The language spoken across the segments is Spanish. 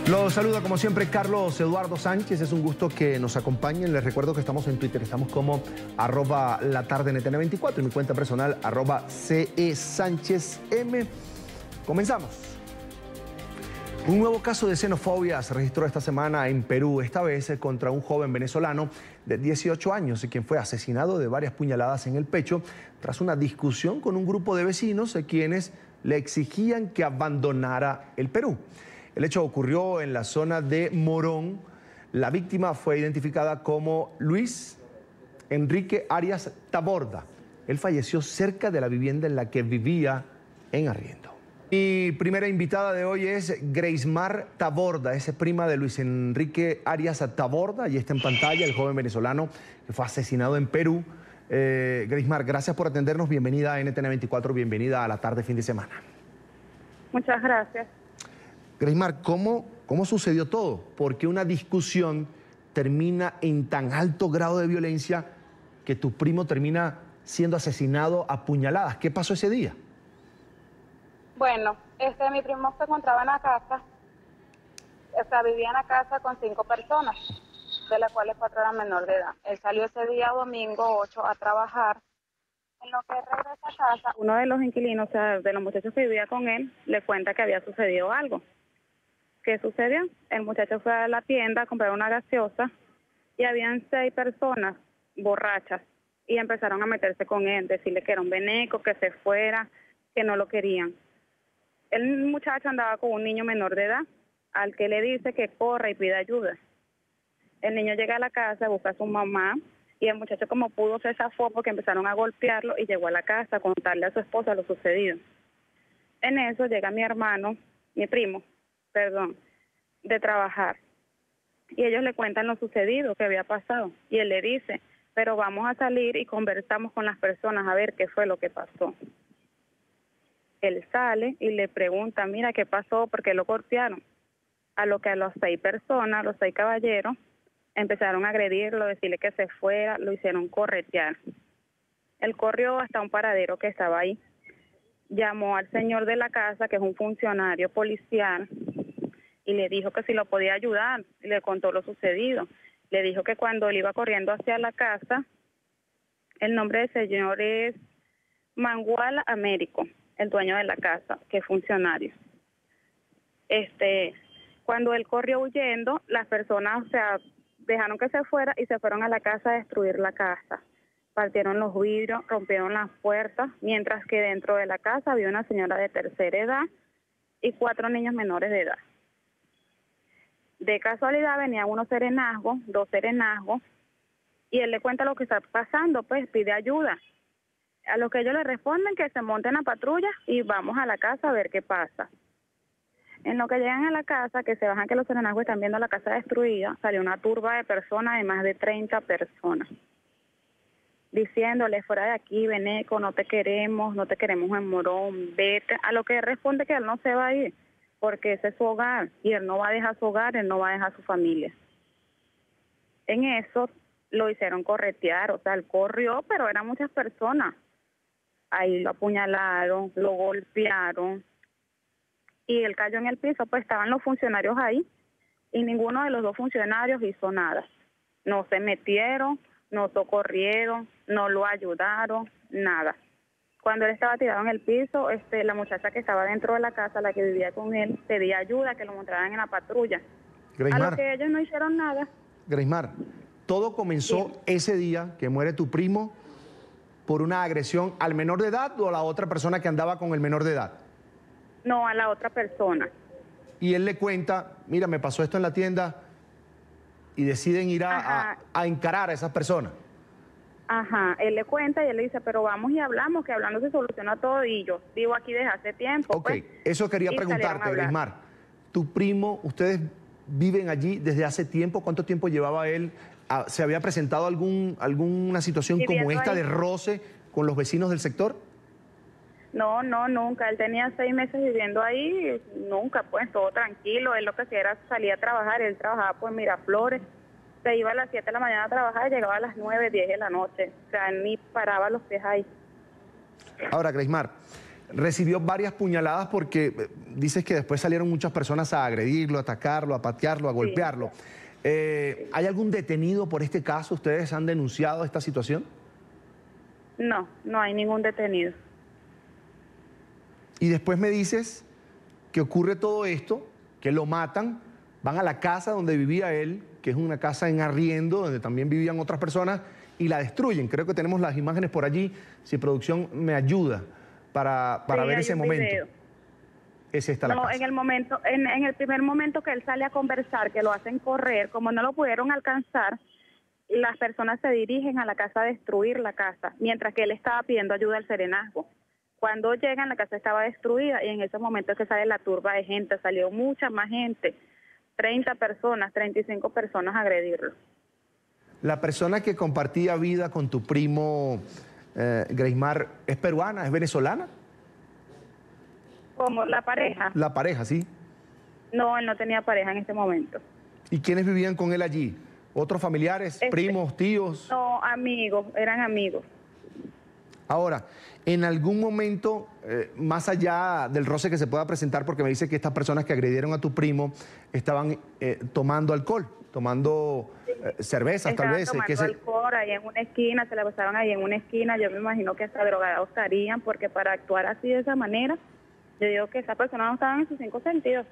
Los saluda como siempre Carlos Eduardo Sánchez, es un gusto que nos acompañen. Les recuerdo que estamos en Twitter, estamos como @latardenetn24 y mi cuenta personal @CESánchezM. Comenzamos. Un nuevo caso de xenofobia se registró esta semana en Perú, esta vez contra un joven venezolano de 18 años, quien fue asesinado de varias puñaladas en el pecho tras una discusión con un grupo de vecinos quienes le exigían que abandonara el Perú. El hecho ocurrió en la zona de Morón. La víctima fue identificada como Luis Enrique Arias Taborda. Él falleció cerca de la vivienda en la que vivía en arriendo. Mi primera invitada de hoy es Greismar Taborda, es prima de Luis Enrique Arias Taborda, y está en pantalla el joven venezolano que fue asesinado en Perú. Greismar, gracias por atendernos, bienvenida a NTN24, bienvenida a la tarde fin de semana. Muchas gracias. Greismar, ¿cómo sucedió todo? ¿Por qué una discusión termina en tan alto grado de violencia que tu primo termina siendo asesinado a puñaladas? ¿Qué pasó ese día? Bueno, mi primo se encontraba en la casa, vivía en la casa con 5 personas, de las cuales 4 eran menor de edad. Él salió ese día domingo 8 a trabajar. En lo que regresa a casa, uno de los inquilinos, de los muchachos que vivía con él, le cuenta que había sucedido algo. ¿Qué sucedió? El muchacho fue a la tienda a comprar una gaseosa y habían 6 personas borrachas y empezaron a meterse con él, decirle que era un veneco, que se fuera, que no lo querían. El muchacho andaba con un niño menor de edad, al que le dice que corra y pida ayuda. El niño llega a la casa, busca a su mamá, y el muchacho como pudo se zafó porque empezaron a golpearlo y llegó a la casa a contarle a su esposa lo sucedido. En eso llega mi primo, de trabajar. Y ellos le cuentan lo sucedido, que había pasado. Y él le dice, pero vamos a salir y conversamos con las personas a ver qué fue lo que pasó. Él sale y le pregunta, mira, ¿qué pasó? ¿Por qué lo golpearon? A lo que a los 6 personas, los 6 caballeros, empezaron a agredirlo, decirle que se fuera, lo hicieron corretear. Él corrió hasta un paradero que estaba ahí. Llamó al señor de la casa, que es un funcionario policial, y le dijo que si lo podía ayudar, y le contó lo sucedido. Le dijo que cuando él iba corriendo hacia la casa, el nombre del señor es Mangual Américo, el dueño de la casa, que es funcionario. Cuando él corrió huyendo, las personas, dejaron que se fuera y se fueron a la casa a destruir la casa. Partieron los vidrios, rompieron las puertas, mientras que dentro de la casa había una señora de tercera edad y 4 niños menores de edad. De casualidad venían 2 serenazgos, y él le cuenta lo que está pasando, pues pide ayuda. A lo que ellos le responden que se monten a patrulla y vamos a la casa a ver qué pasa. En lo que llegan a la casa, que se bajan que los serenazgos están viendo la casa destruida, salió una turba de personas, de más de 30 personas, diciéndole, fuera de aquí, veneco, no te queremos en Morón, vete. A lo que él responde que él no se va a ir, porque ese es su hogar, y él no va a dejar su hogar, él no va a dejar su familia. En eso lo hicieron corretear, él corrió, pero eran muchas personas. Ahí lo apuñalaron, lo golpearon, y él cayó en el piso, pues estaban los funcionarios ahí, y ninguno de los 2 funcionarios hizo nada. No se metieron, no socorrieron, no lo ayudaron, nada. Cuando él estaba tirado en el piso, la muchacha que estaba dentro de la casa, la que vivía con él, pedía ayuda, que lo montaran en la patrulla. Greismar, a lo que ellos no hicieron nada. Greismar, todo comenzó ese día que muere tu primo por una agresión al menor de edad o a la otra persona que andaba con el menor de edad. No, a la otra persona. Y él le cuenta, mira, me pasó esto en la tienda, y deciden ir a encarar a esas personas. Ajá, él le cuenta y él le dice, pero vamos y hablamos, que hablando se soluciona todo, y yo vivo aquí desde hace tiempo. Ok, pues, eso quería preguntarte, Greismar. Tu primo, ustedes viven allí desde hace tiempo, ¿cuánto tiempo llevaba él? ¿Se había presentado alguna situación como esta ahí de roce con los vecinos del sector? No, nunca. Él tenía 6 meses viviendo ahí, nunca, pues, todo tranquilo. Él lo que hacía era salir a trabajar, él trabajaba por Miraflores, se iba a las 7 de la mañana a trabajar y llegaba a las 9, 10 de la noche. Él ni paraba los pies ahí. Ahora, Greismar, recibió varias puñaladas porque dices que después salieron muchas personas a agredirlo, a atacarlo, a patearlo, a golpearlo. ¿Hay algún detenido por este caso? ¿Ustedes han denunciado esta situación? No, no hay ningún detenido. Y después me dices que ocurre todo esto, que lo matan, van a la casa donde vivía él, que es una casa en arriendo, donde también vivían otras personas, y la destruyen. Creo que tenemos las imágenes por allí, si producción me ayuda para Sí, ver hay ese un momento. video. Es esta la No, casa. en el momento, en el primer momento que él sale a conversar, que lo hacen correr, como no lo pudieron alcanzar, las personas se dirigen a la casa a destruir la casa, mientras que él estaba pidiendo ayuda al serenazgo. Cuando llegan, la casa estaba destruida y en ese momento es que sale la turba de gente, salió mucha más gente, 30 personas, 35 personas a agredirlo. La persona que compartía vida con tu primo, Greismar, ¿es peruana, es venezolana? Como la pareja. La pareja, ¿sí? No, él no tenía pareja en ese momento. ¿Y quiénes vivían con él allí? ¿Otros familiares, primos, tíos? No, amigos, eran amigos. Ahora, en algún momento, más allá del roce que se pueda presentar, porque me dice que estas personas que agredieron a tu primo estaban tomando alcohol, tomando cervezas tal vez. Estaban tomando alcohol ahí en una esquina, se la pasaban ahí en una esquina. Yo me imagino que hasta drogados estarían, porque para actuar así de esa manera, yo digo que esas personas no estaban en sus 5 sentidos.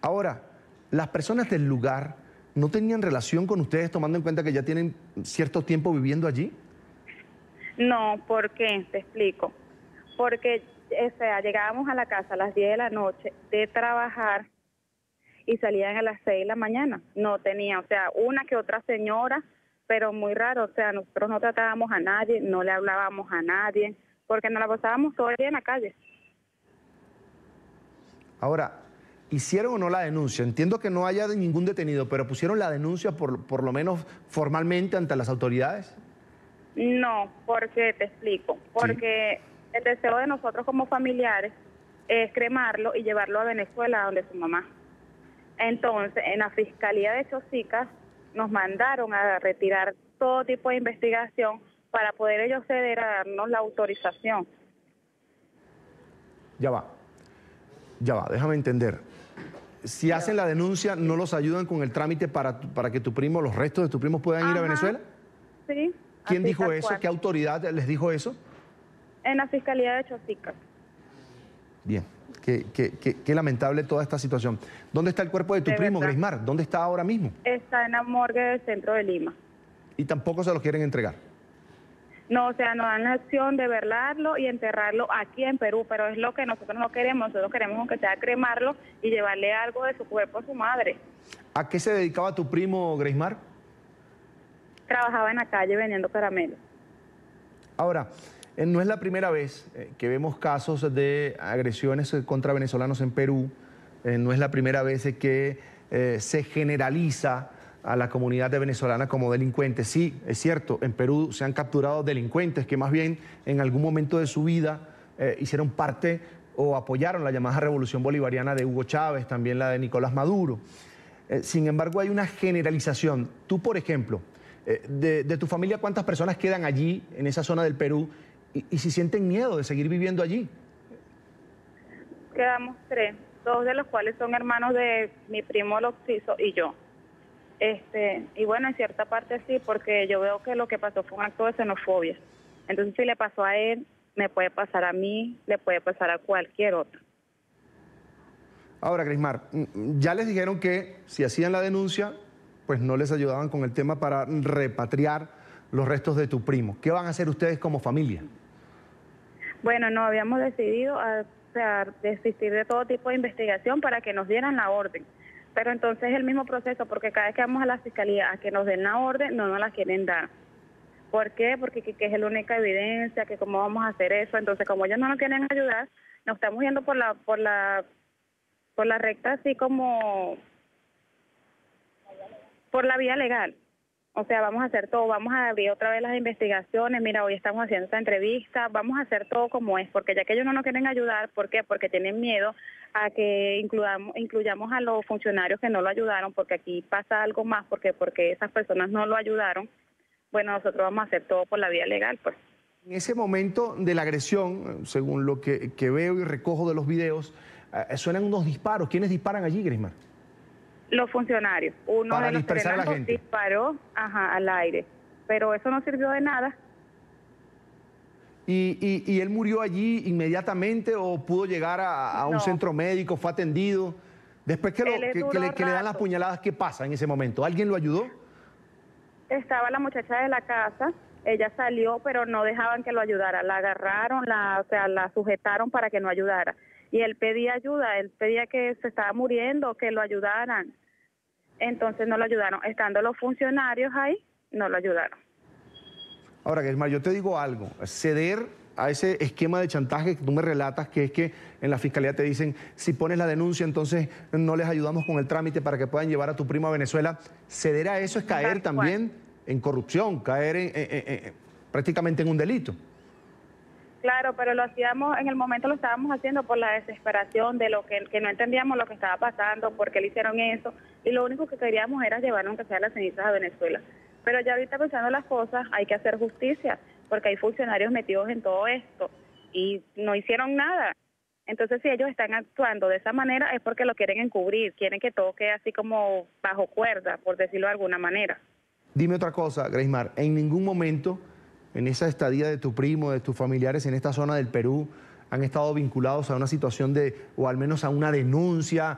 Ahora, las personas del lugar no tenían relación con ustedes, tomando en cuenta que ya tienen cierto tiempo viviendo allí. No, ¿por qué? Te explico. Porque o sea, llegábamos a la casa a las 10 de la noche de trabajar y salían a las 6 de la mañana. No tenía, o sea, una que otra señora, pero muy raro. O sea, nosotros no tratábamos a nadie, no le hablábamos a nadie, porque nos la pasábamos todo el día en la calle. Ahora, ¿hicieron o no la denuncia? Entiendo que no haya ningún detenido, pero ¿pusieron la denuncia por lo menos formalmente ante las autoridades? No, porque te explico. Porque el deseo de nosotros como familiares es cremarlo y llevarlo a Venezuela, donde su mamá. Entonces, en la Fiscalía de Chosica nos mandaron a retirar todo tipo de investigación para poder ellos ceder a darnos la autorización. Ya va, déjame entender. Si hacen la denuncia, ¿no los ayudan con el trámite para que tu primo, los restos de tu primo puedan ir a Venezuela? Sí. ¿Quién dijo eso? ¿Qué autoridad les dijo eso? En la Fiscalía de Chosica. Bien, qué lamentable toda esta situación. ¿Dónde está el cuerpo de tu primo, Greismar? ¿Dónde está ahora mismo? Está en la morgue del centro de Lima. ¿Y tampoco se lo quieren entregar? No, o sea, nos dan la opción de velarlo y enterrarlo aquí en Perú, pero es lo que nosotros no queremos. Nosotros queremos, aunque sea, cremarlo y llevarle algo de su cuerpo a su madre. ¿A qué se dedicaba tu primo, Greismar? Trabajaba en la calle vendiendo caramelos. Ahora, no es la primera vez que vemos casos de agresiones contra venezolanos en Perú. No es la primera vez que se generaliza a la comunidad de venezolana como delincuentes. Sí, es cierto, en Perú se han capturado delincuentes que más bien en algún momento de su vida hicieron parte o apoyaron la llamada revolución bolivariana de Hugo Chávez, también la de Nicolás Maduro. Sin embargo, hay una generalización. Tú, por ejemplo, de tu familia, ¿cuántas personas quedan allí, en esa zona del Perú, y si sienten miedo de seguir viviendo allí? Quedamos 3, 2 de los cuales son hermanos de mi primo Loxiso y yo. Y bueno, en cierta parte sí, porque yo veo que lo que pasó fue un acto de xenofobia. Entonces, si le pasó a él, me puede pasar a mí, le puede pasar a cualquier otro. Ahora, Greismar, ya les dijeron que si hacían la denuncia, pues no les ayudaban con el tema para repatriar los restos de tu primo. ¿Qué van a hacer ustedes como familia? Bueno, no, habíamos decidido desistir de todo tipo de investigación para que nos dieran la orden. Pero entonces es el mismo proceso, porque cada vez que vamos a la fiscalía a que nos den la orden, no nos la quieren dar. ¿Por qué? Porque que es la única evidencia, que cómo vamos a hacer eso. Entonces, como ellos no nos quieren ayudar, nos estamos yendo por la recta, así como por la vía legal. O sea, vamos a hacer todo, vamos a abrir otra vez las investigaciones. Mira, hoy estamos haciendo esta entrevista, vamos a hacer todo como es, porque ya que ellos no nos quieren ayudar, ¿por qué? Porque tienen miedo a que incluyamos a los funcionarios que no lo ayudaron, porque aquí pasa algo más, porque esas personas no lo ayudaron. Bueno, nosotros vamos a hacer todo por la vía legal, pues. En ese momento de la agresión, según lo que veo y recojo de los videos, suenan unos disparos. ¿Quiénes disparan allí, Grace-Mar? Los funcionarios. Uno Para de los dispersar a la serenatos gente. disparó al aire, pero eso no sirvió de nada. ¿Y él murió allí inmediatamente o pudo llegar a un centro médico, fue atendido? Después que le dan las puñaladas, ¿qué pasa en ese momento? ¿Alguien lo ayudó? Estaba la muchacha de la casa, ella salió, pero no dejaban que lo ayudara. La agarraron, la sujetaron para que no ayudara. Y él pedía ayuda, él pedía que se estaba muriendo, que lo ayudaran. Entonces no lo ayudaron. Estando los funcionarios ahí, no lo ayudaron. Ahora, Grace-Mar, yo te digo algo. Ceder a ese esquema de chantaje que tú me relatas, que es que en la fiscalía te dicen, si pones la denuncia, entonces no les ayudamos con el trámite para que puedan llevar a tu primo a Venezuela. Ceder a eso es caer también en corrupción, caer prácticamente en un delito. Claro, pero lo hacíamos, en el momento lo estábamos haciendo por la desesperación de lo que no entendíamos lo que estaba pasando, por qué le hicieron eso, y lo único que queríamos era llevar aunque sea las cenizas a Venezuela. Pero ya ahorita pensando las cosas, hay que hacer justicia, porque hay funcionarios metidos en todo esto y no hicieron nada. Entonces, si ellos están actuando de esa manera es porque lo quieren encubrir, quieren que todo quede así como bajo cuerda, por decirlo de alguna manera. Dime otra cosa, Grace-Mar, en ningún momento en esa estadía de tu primo, de tus familiares en esta zona del Perú, han estado vinculados a una situación o al menos a una denuncia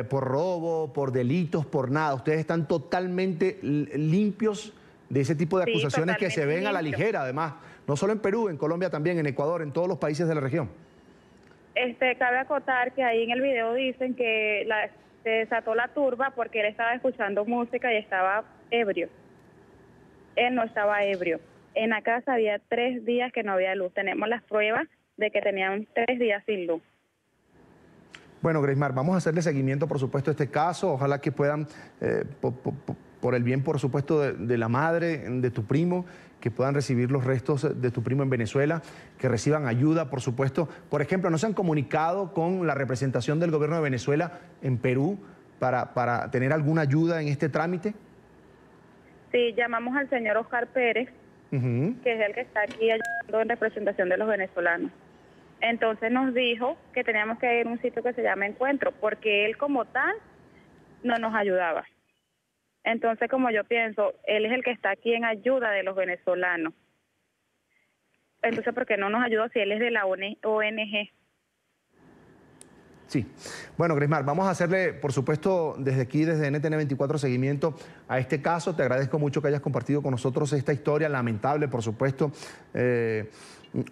por robo, por delitos, por nada. Ustedes están totalmente limpios de ese tipo de acusaciones que se ven a la ligera, además. No solo en Perú, en Colombia también, en Ecuador, en todos los países de la región. Cabe acotar que ahí en el video dicen que se desató la turba porque él estaba escuchando música y estaba ebrio. Él no estaba ebrio. En la casa había 3 días que no había luz. Tenemos las pruebas de que tenían 3 días sin luz. Bueno, Grace-Mar, vamos a hacerle seguimiento, por supuesto, a este caso. Ojalá que puedan, por el bien, por supuesto, de la madre, de tu primo, que puedan recibir los restos de tu primo en Venezuela, que reciban ayuda, por supuesto. Por ejemplo, ¿no se han comunicado con la representación del gobierno de Venezuela en Perú para tener alguna ayuda en este trámite? Sí, llamamos al señor Oscar Pérez, que es el que está aquí ayudando en representación de los venezolanos. Entonces nos dijo que teníamos que ir a un sitio que se llama Encuentro, porque él como tal no nos ayudaba. Entonces, como yo pienso, él es el que está aquí en ayuda de los venezolanos. Entonces, ¿por qué no nos ayudó si él es de la ONG? Sí. Bueno, Grace-Mar, vamos a hacerle, por supuesto, desde aquí, desde NTN 24, seguimiento a este caso. Te agradezco mucho que hayas compartido con nosotros esta historia lamentable, por supuesto.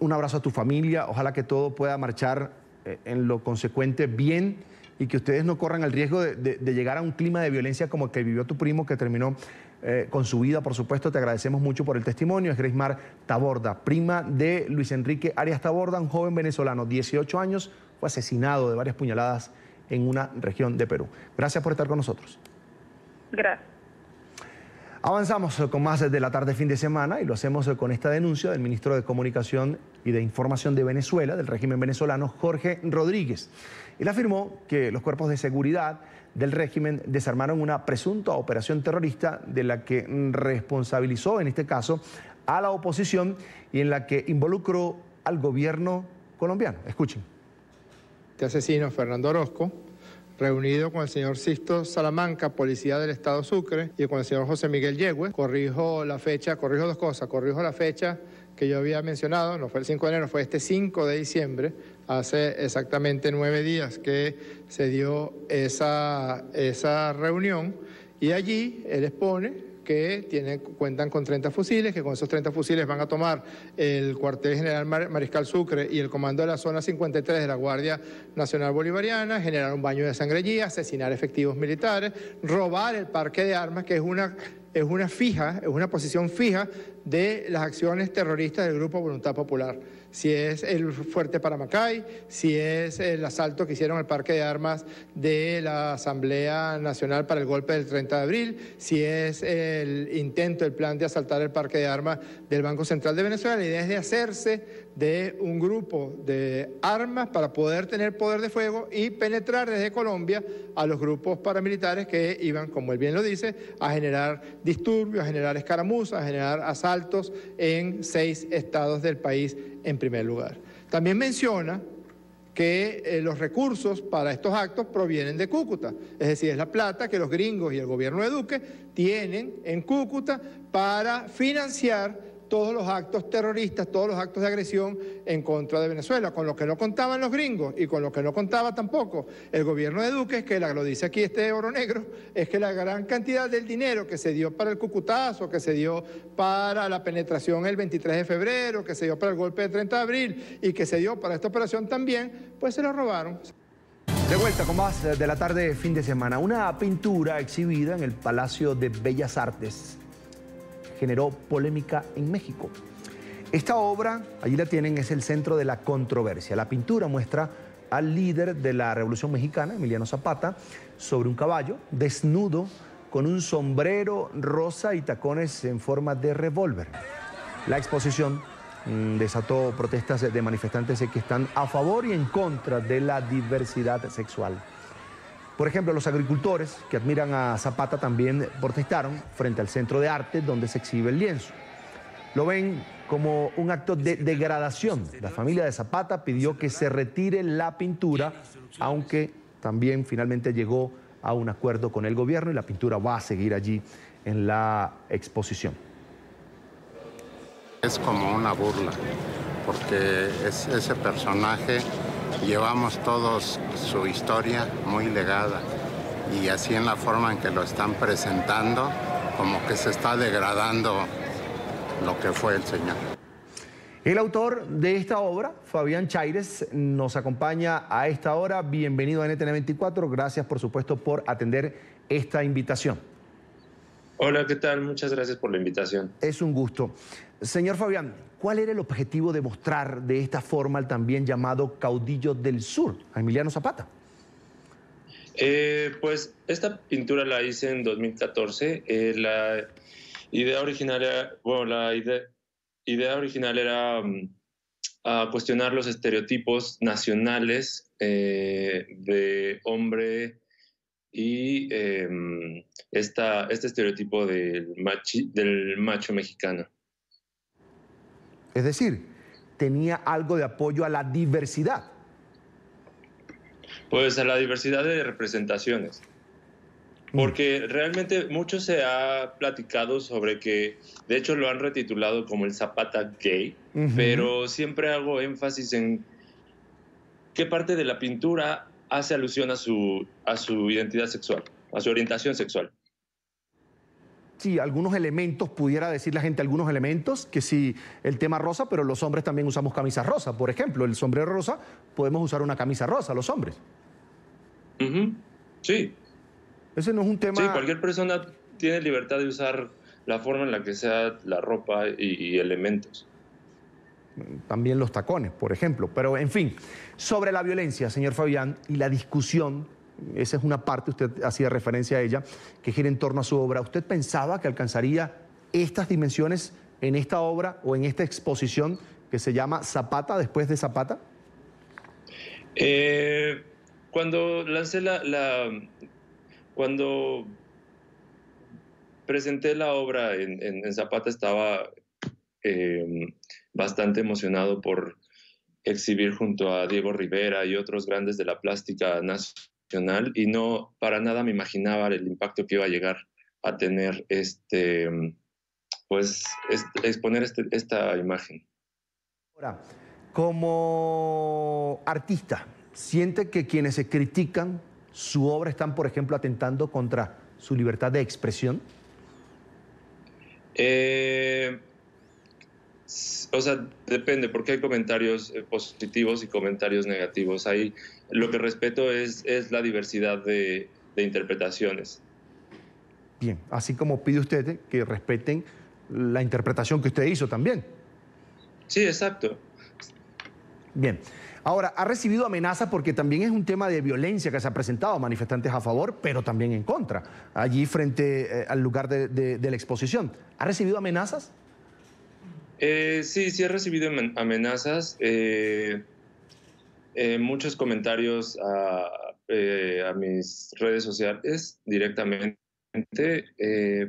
Un abrazo a tu familia. Ojalá que todo pueda marchar en lo consecuente bien y que ustedes no corran el riesgo de llegar a un clima de violencia como el que vivió tu primo, que terminó con su vida, por supuesto. Te agradecemos mucho por el testimonio. Es Grace-Mar Taborda, prima de Luis Enrique Arias Taborda, un joven venezolano, 18 años, fue asesinado de varias puñaladas en una región de Perú. Gracias por estar con nosotros. Gracias. Avanzamos con más de la tarde fin de semana y lo hacemos con esta denuncia del ministro de Comunicación y de Información de Venezuela, del régimen venezolano, Jorge Rodríguez. Él afirmó que los cuerpos de seguridad del régimen desarmaron una presunta operación terrorista de la que responsabilizó, en este caso, a la oposición y en la que involucró al gobierno colombiano. Escuchen. Este asesino, Fernando Orozco, reunido con el señor Sisto Salamanca, policía del estado Sucre, y con el señor José Miguel Yegüe, corrijo la fecha que yo había mencionado, no fue el 5 de enero, fue este 5 de diciembre, hace exactamente 9 días que se dio esa reunión, y allí él expone que cuentan con 30 fusiles, que con esos 30 fusiles van a tomar el cuartel general Mariscal Sucre y el comando de la zona 53 de la Guardia Nacional Bolivariana, generar un baño de sangre allí, asesinar efectivos militares, robar el parque de armas, que es una posición fija de las acciones terroristas del Grupo Voluntad Popular. Si es el fuerte Paramacay, si es el asalto que hicieron al parque de armas de la Asamblea Nacional para el golpe del 30 de abril, si es el plan de asaltar el parque de armas del Banco Central de Venezuela. La idea es de hacerse de un grupo de armas para poder tener poder de fuego y penetrar desde Colombia a los grupos paramilitares que iban, como él bien lo dice, a generar disturbios, a generar escaramuzas, a generar asaltos en 6 estados del país en primer lugar. También menciona que los recursos para estos actos provienen de Cúcuta, es decir, es la plata que los gringos y el gobierno de Duque tienen en Cúcuta para financiar todos los actos terroristas, todos los actos de agresión en contra de Venezuela. Con lo que no contaban los gringos y con lo que no contaba tampoco el gobierno de Duque, es que, lo dice aquí este oro negro, es que la gran cantidad del dinero que se dio para el Cucutazo, que se dio para la penetración el 23 de febrero, que se dio para el golpe del 30 de abril y que se dio para esta operación también, pues se lo robaron. De vuelta con más de la tarde de fin de semana. Una pintura exhibida en el Palacio de Bellas Artes generó polémica en México. Esta obra, allí la tienen, es el centro de la controversia. La pintura muestra al líder de la Revolución Mexicana, Emiliano Zapata, sobre un caballo, desnudo, con un sombrero rosa y tacones en forma de revólver. La exposición desató protestas de manifestantes que están a favor y en contra de la diversidad sexual. Por ejemplo, los agricultores que admiran a Zapata también protestaron frente al Centro de Arte donde se exhibe el lienzo. Lo ven como un acto de degradación. La familia de Zapata pidió que se retire la pintura, aunque también finalmente llegó a un acuerdo con el gobierno y la pintura va a seguir allí en la exposición. Es como una burla, porque ese personaje, llevamos todos su historia muy legada y así en la forma en que lo están presentando, como que se está degradando lo que fue el señor. El autor de esta obra, Fabián Chaires, nos acompaña a esta hora. Bienvenido a NTN 24. Gracias, por supuesto, por atender esta invitación. Hola, ¿qué tal? Muchas gracias por la invitación. Es un gusto. Señor Fabián, ¿cuál era el objetivo de mostrar de esta forma al también llamado caudillo del sur, a Emiliano Zapata? Pues esta pintura la hice en 2014. La idea original era, cuestionar los estereotipos nacionales de hombre y este estereotipo del macho mexicano. Es decir, tenía algo de apoyo a la diversidad. Pues a la diversidad de representaciones. Porque realmente mucho se ha platicado sobre que, de hecho lo han retitulado como el Zapata gay, pero siempre hago énfasis en qué parte de la pintura hace alusión a su identidad sexual, a su orientación sexual. Sí, algunos elementos, pudiera decir la gente, algunos elementos, que sí, el tema rosa, pero los hombres también usamos camisas rosas. Por ejemplo, el sombrero rosa, podemos usar una camisa rosa, los hombres. Sí. Ese no es un tema... Sí, cualquier persona tiene libertad de usar la forma en la que sea la ropa y elementos. También los tacones, por ejemplo. Pero, en fin, sobre la violencia, señor Fabián, y la discusión, esa es una parte, usted hacía referencia a ella, que gira en torno a su obra. ¿Usted pensaba que alcanzaría estas dimensiones en esta obra o en esta exposición que se llama Zapata después de Zapata? Cuando lancé cuando presenté la obra en Zapata estaba bastante emocionado por exhibir junto a Diego Rivera y otros grandes de la plástica nacional y no para nada me imaginaba el impacto que iba a llegar a tener exponer esta imagen. Ahora, como artista, ¿siente que quienes se critican su obra están, por ejemplo, atentando contra su libertad de expresión? O sea, depende, porque hay comentarios positivos y comentarios negativos. Lo que respeto es la diversidad de interpretaciones. Bien, así como pide usted que respeten la interpretación que usted hizo también. Sí, exacto. Bien. Ahora, ha recibido amenazas porque también es un tema de violencia que se ha presentado, manifestantes a favor, pero también en contra, allí frente al lugar de la exposición. ¿Ha recibido amenazas? Sí he recibido amenazas, muchos comentarios a mis redes sociales directamente,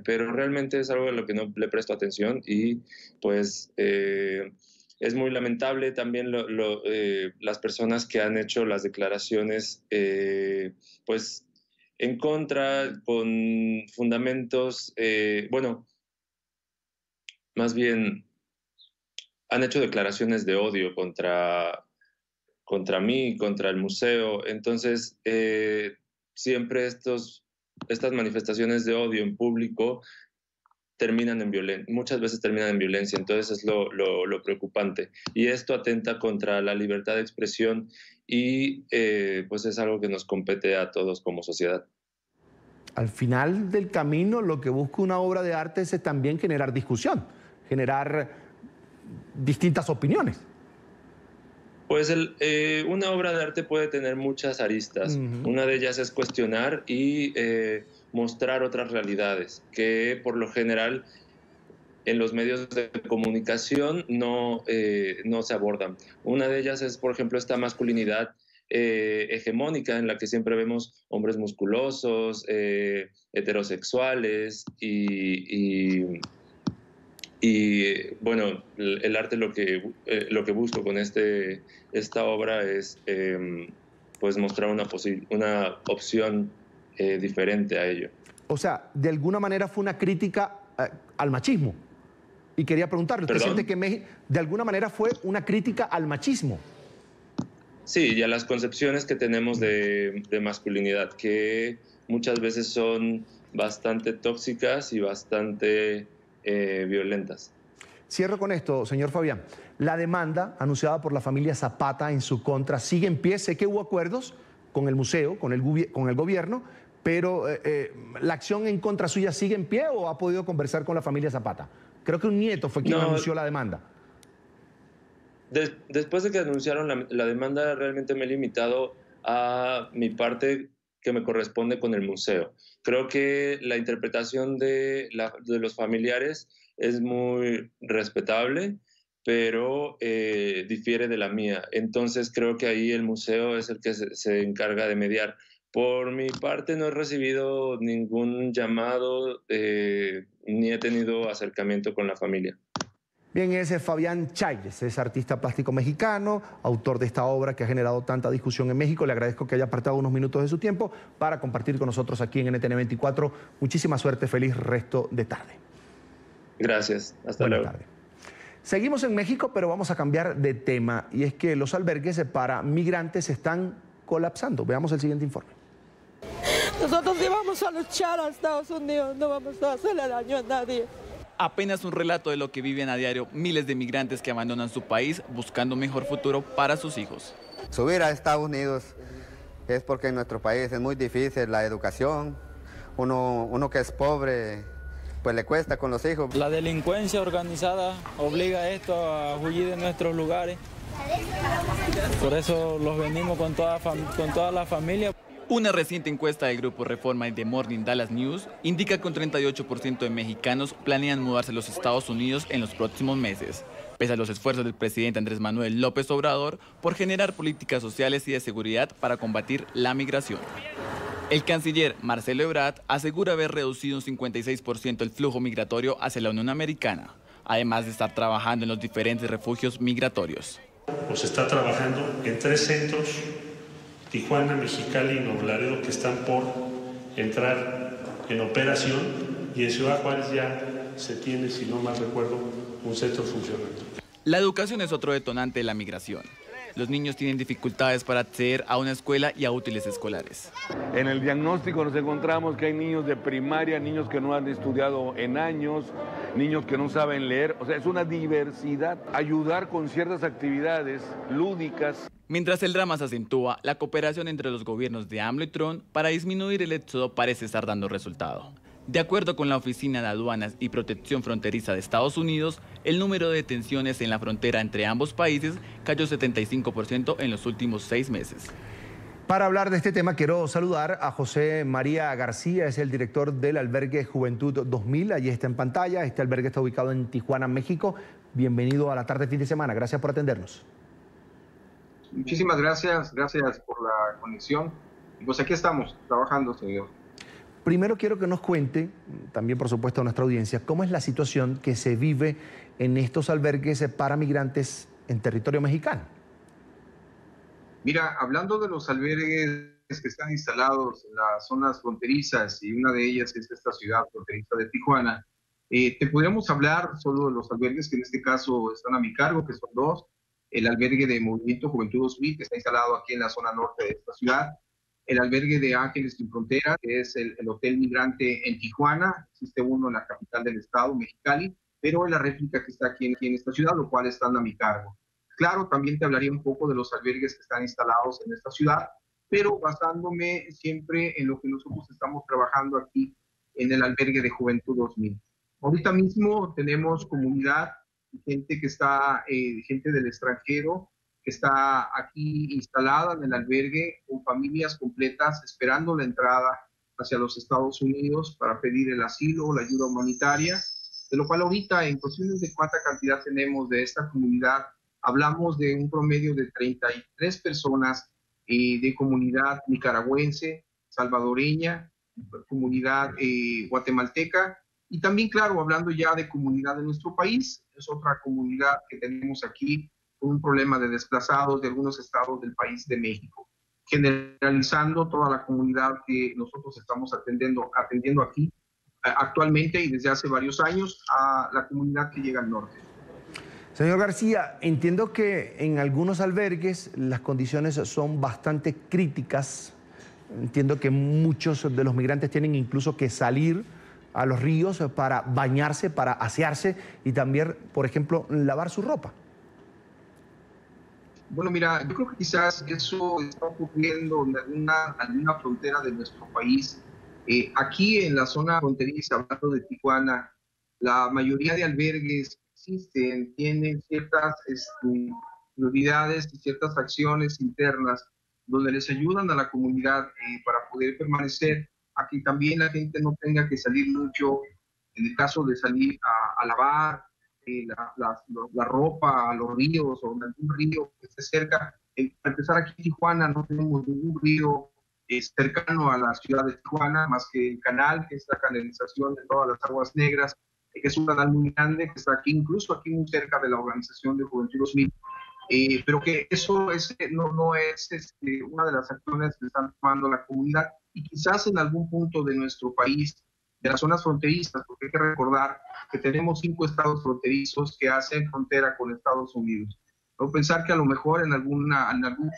pero realmente es algo a lo que no le presto atención y pues es muy lamentable también las personas que han hecho las declaraciones pues en contra, con fundamentos, más bien han hecho declaraciones de odio contra mí, contra el museo. Entonces, siempre estas manifestaciones de odio en público muchas veces terminan en violencia. Entonces es lo preocupante. Y esto atenta contra la libertad de expresión y pues es algo que nos compete a todos como sociedad. Al final del camino, lo que busca una obra de arte es también generar discusión, generar distintas opiniones. Pues una obra de arte puede tener muchas aristas. Una de ellas es cuestionar y mostrar otras realidades que por lo general en los medios de comunicación no se abordan. Una de ellas es, por ejemplo, esta masculinidad hegemónica en la que siempre vemos hombres musculosos, heterosexuales y bueno, el arte lo que busco con esta obra es pues mostrar una opción diferente a ello. O sea, de alguna manera fue una crítica al machismo. Y quería preguntarle, ¿usted siente que de alguna manera fue una crítica al machismo? Sí, y a las concepciones que tenemos de masculinidad, que muchas veces son bastante tóxicas y bastante violentas. Cierro con esto, señor Fabián. La demanda anunciada por la familia Zapata en su contra sigue en pie. Sé que hubo acuerdos con el museo, con el gobierno, pero ¿la acción en contra suya sigue en pie o ha podido conversar con la familia Zapata? Creo que un nieto fue quien anunció la demanda. Después de que anunciaron la demanda, realmente me he limitado a mi parte que me corresponde con el museo. Creo que la interpretación de los familiares es muy respetable, pero difiere de la mía. Entonces creo que ahí el museo es el que se encarga de mediar. Por mi parte no he recibido ningún llamado ni he tenido acercamiento con la familia. Bien, ese es Fabián Chayes, es artista plástico mexicano, autor de esta obra que ha generado tanta discusión en México. Le agradezco que haya apartado unos minutos de su tiempo para compartir con nosotros aquí en NTN 24. Muchísima suerte, feliz resto de tarde. Gracias, hasta luego. Buenas tardes. Seguimos en México, pero vamos a cambiar de tema, y es que los albergues para migrantes están colapsando. Veamos el siguiente informe. Nosotros íbamos a luchar a Estados Unidos, no vamos a hacerle daño a nadie. Apenas un relato de lo que viven a diario miles de migrantes que abandonan su país buscando un mejor futuro para sus hijos. Subir a Estados Unidos es porque en nuestro país es muy difícil la educación. Uno que es pobre, pues le cuesta con los hijos. La delincuencia organizada obliga a esto a huir de nuestros lugares. Por eso los venimos con toda la familia. Una reciente encuesta del Grupo Reforma y The Morning Dallas News indica que un 38% de mexicanos planean mudarse a los Estados Unidos en los próximos meses, pese a los esfuerzos del presidente Andrés Manuel López Obrador por generar políticas sociales y de seguridad para combatir la migración. El canciller Marcelo Ebrard asegura haber reducido un 56% el flujo migratorio hacia la Unión Americana, además de estar trabajando en los diferentes refugios migratorios. Pues está trabajando en 3 centros, Tijuana, Mexicali y Nuevo Laredo, que están por entrar en operación, y en Ciudad Juárez ya se tiene, si no mal recuerdo, un centro funcionando. La educación es otro detonante de la migración. Los niños tienen dificultades para acceder a una escuela y a útiles escolares. En el diagnóstico nos encontramos que hay niños de primaria, niños que no han estudiado en años, niños que no saben leer. O sea, es una diversidad. Ayudar con ciertas actividades lúdicas. Mientras el drama se acentúa, la cooperación entre los gobiernos de AMLO y Trump para disminuir el éxodo parece estar dando resultado. De acuerdo con la Oficina de Aduanas y Protección Fronteriza de Estados Unidos, el número de detenciones en la frontera entre ambos países cayó 75% en los últimos 6 meses. Para hablar de este tema quiero saludar a José María García, es el director del albergue Juventud 2000, allí está en pantalla, este albergue está ubicado en Tijuana, México. Bienvenido a la tarde fin de semana, gracias por atendernos. Muchísimas gracias por la conexión. Y pues aquí estamos, trabajando, señor. Primero quiero que nos cuente, también por supuesto a nuestra audiencia, cómo es la situación que se vive en estos albergues para migrantes en territorio mexicano. Mira, hablando de los albergues que están instalados en las zonas fronterizas, y una de ellas es esta ciudad fronteriza de Tijuana, te podríamos hablar solo de los albergues que en este caso están a mi cargo, que son dos. El albergue de Movimiento Juventud 2000, que está instalado aquí en la zona norte de esta ciudad. El albergue de Ángeles Sin Frontera, que es el hotel migrante en Tijuana. Existe uno en la capital del estado, Mexicali, pero es la réplica que está aquí en esta ciudad, lo cual están a mi cargo. Claro, también te hablaría un poco de los albergues que están instalados en esta ciudad, pero basándome siempre en lo que nosotros estamos trabajando aquí en el albergue de Juventud 2000. Ahorita mismo tenemos comunidad, gente que está, gente del extranjero, que está aquí instalada en el albergue con familias completas esperando la entrada hacia los Estados Unidos para pedir el asilo, la ayuda humanitaria, de lo cual ahorita en cuestiones de cuánta cantidad tenemos de esta comunidad, hablamos de un promedio de 33 personas de comunidad nicaragüense, salvadoreña, comunidad guatemalteca, y también, claro, hablando ya de comunidad de nuestro país, es otra comunidad que tenemos aquí con un problema de desplazados de algunos estados del país de México. Generalizando toda la comunidad que nosotros estamos atendiendo aquí actualmente y desde hace varios años a la comunidad que llega al norte. Señor García, entiendo que en algunos albergues las condiciones son bastante críticas. Entiendo que muchos de los migrantes tienen incluso que salir a los ríos para bañarse, para asearse y también, por ejemplo, lavar su ropa. Bueno, mira, yo creo que quizás eso está ocurriendo en alguna frontera de nuestro país. Aquí en la zona fronteriza, hablando de Tijuana, la mayoría de albergues existen, tienen ciertas prioridades y ciertas acciones internas donde les ayudan a la comunidad para poder permanecer. Aquí también la gente no tenga que salir mucho, en el caso de salir a lavar la ropa a los ríos o en algún río que esté cerca. Para empezar, aquí en Tijuana no tenemos ningún río cercano a la ciudad de Tijuana, más que el canal, que es la canalización de todas las aguas negras, que es un canal muy grande, que está aquí, incluso aquí muy cerca de la organización de Juventud 2000. Pero que eso no es una de las acciones que están tomando la comunidad, y quizás en algún punto de nuestro país, de las zonas fronterizas, porque hay que recordar que tenemos 5 estados fronterizos que hacen frontera con Estados Unidos. No pensar que a lo mejor en algún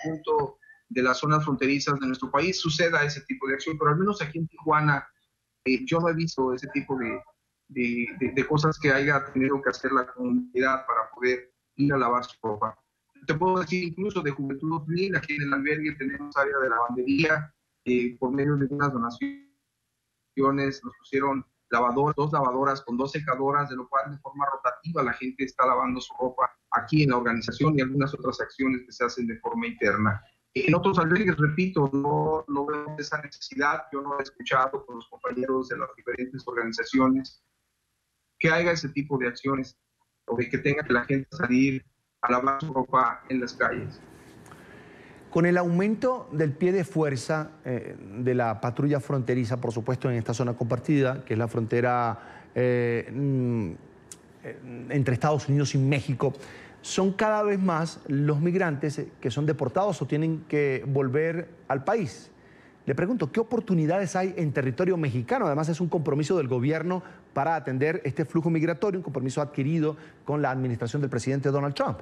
punto de las zonas fronterizas de nuestro país suceda ese tipo de acción, pero al menos aquí en Tijuana yo no he visto ese tipo de cosas que haya tenido que hacer la comunidad para poder ir a lavar su ropa. Te puedo decir incluso de Juventud 2000, aquí en el albergue tenemos área de lavandería, por medio de unas donaciones nos pusieron 2 lavadoras con 2 secadoras, de lo cual de forma rotativa la gente está lavando su ropa aquí en la organización, y algunas otras acciones que se hacen de forma interna. En otros albergues, repito, no veo esa necesidad. Yo no he escuchado con los compañeros de las diferentes organizaciones que haya ese tipo de acciones o de que tenga que la gente salir a lavar su ropa en las calles. Con el aumento del pie de fuerza de la patrulla fronteriza, por supuesto en esta zona compartida, que es la frontera entre Estados Unidos y México, son cada vez más los migrantes que son deportados o tienen que volver al país. Le pregunto, ¿qué oportunidades hay en territorio mexicano? Además, es un compromiso del gobierno para atender este flujo migratorio, un compromiso adquirido con la administración del presidente Donald Trump.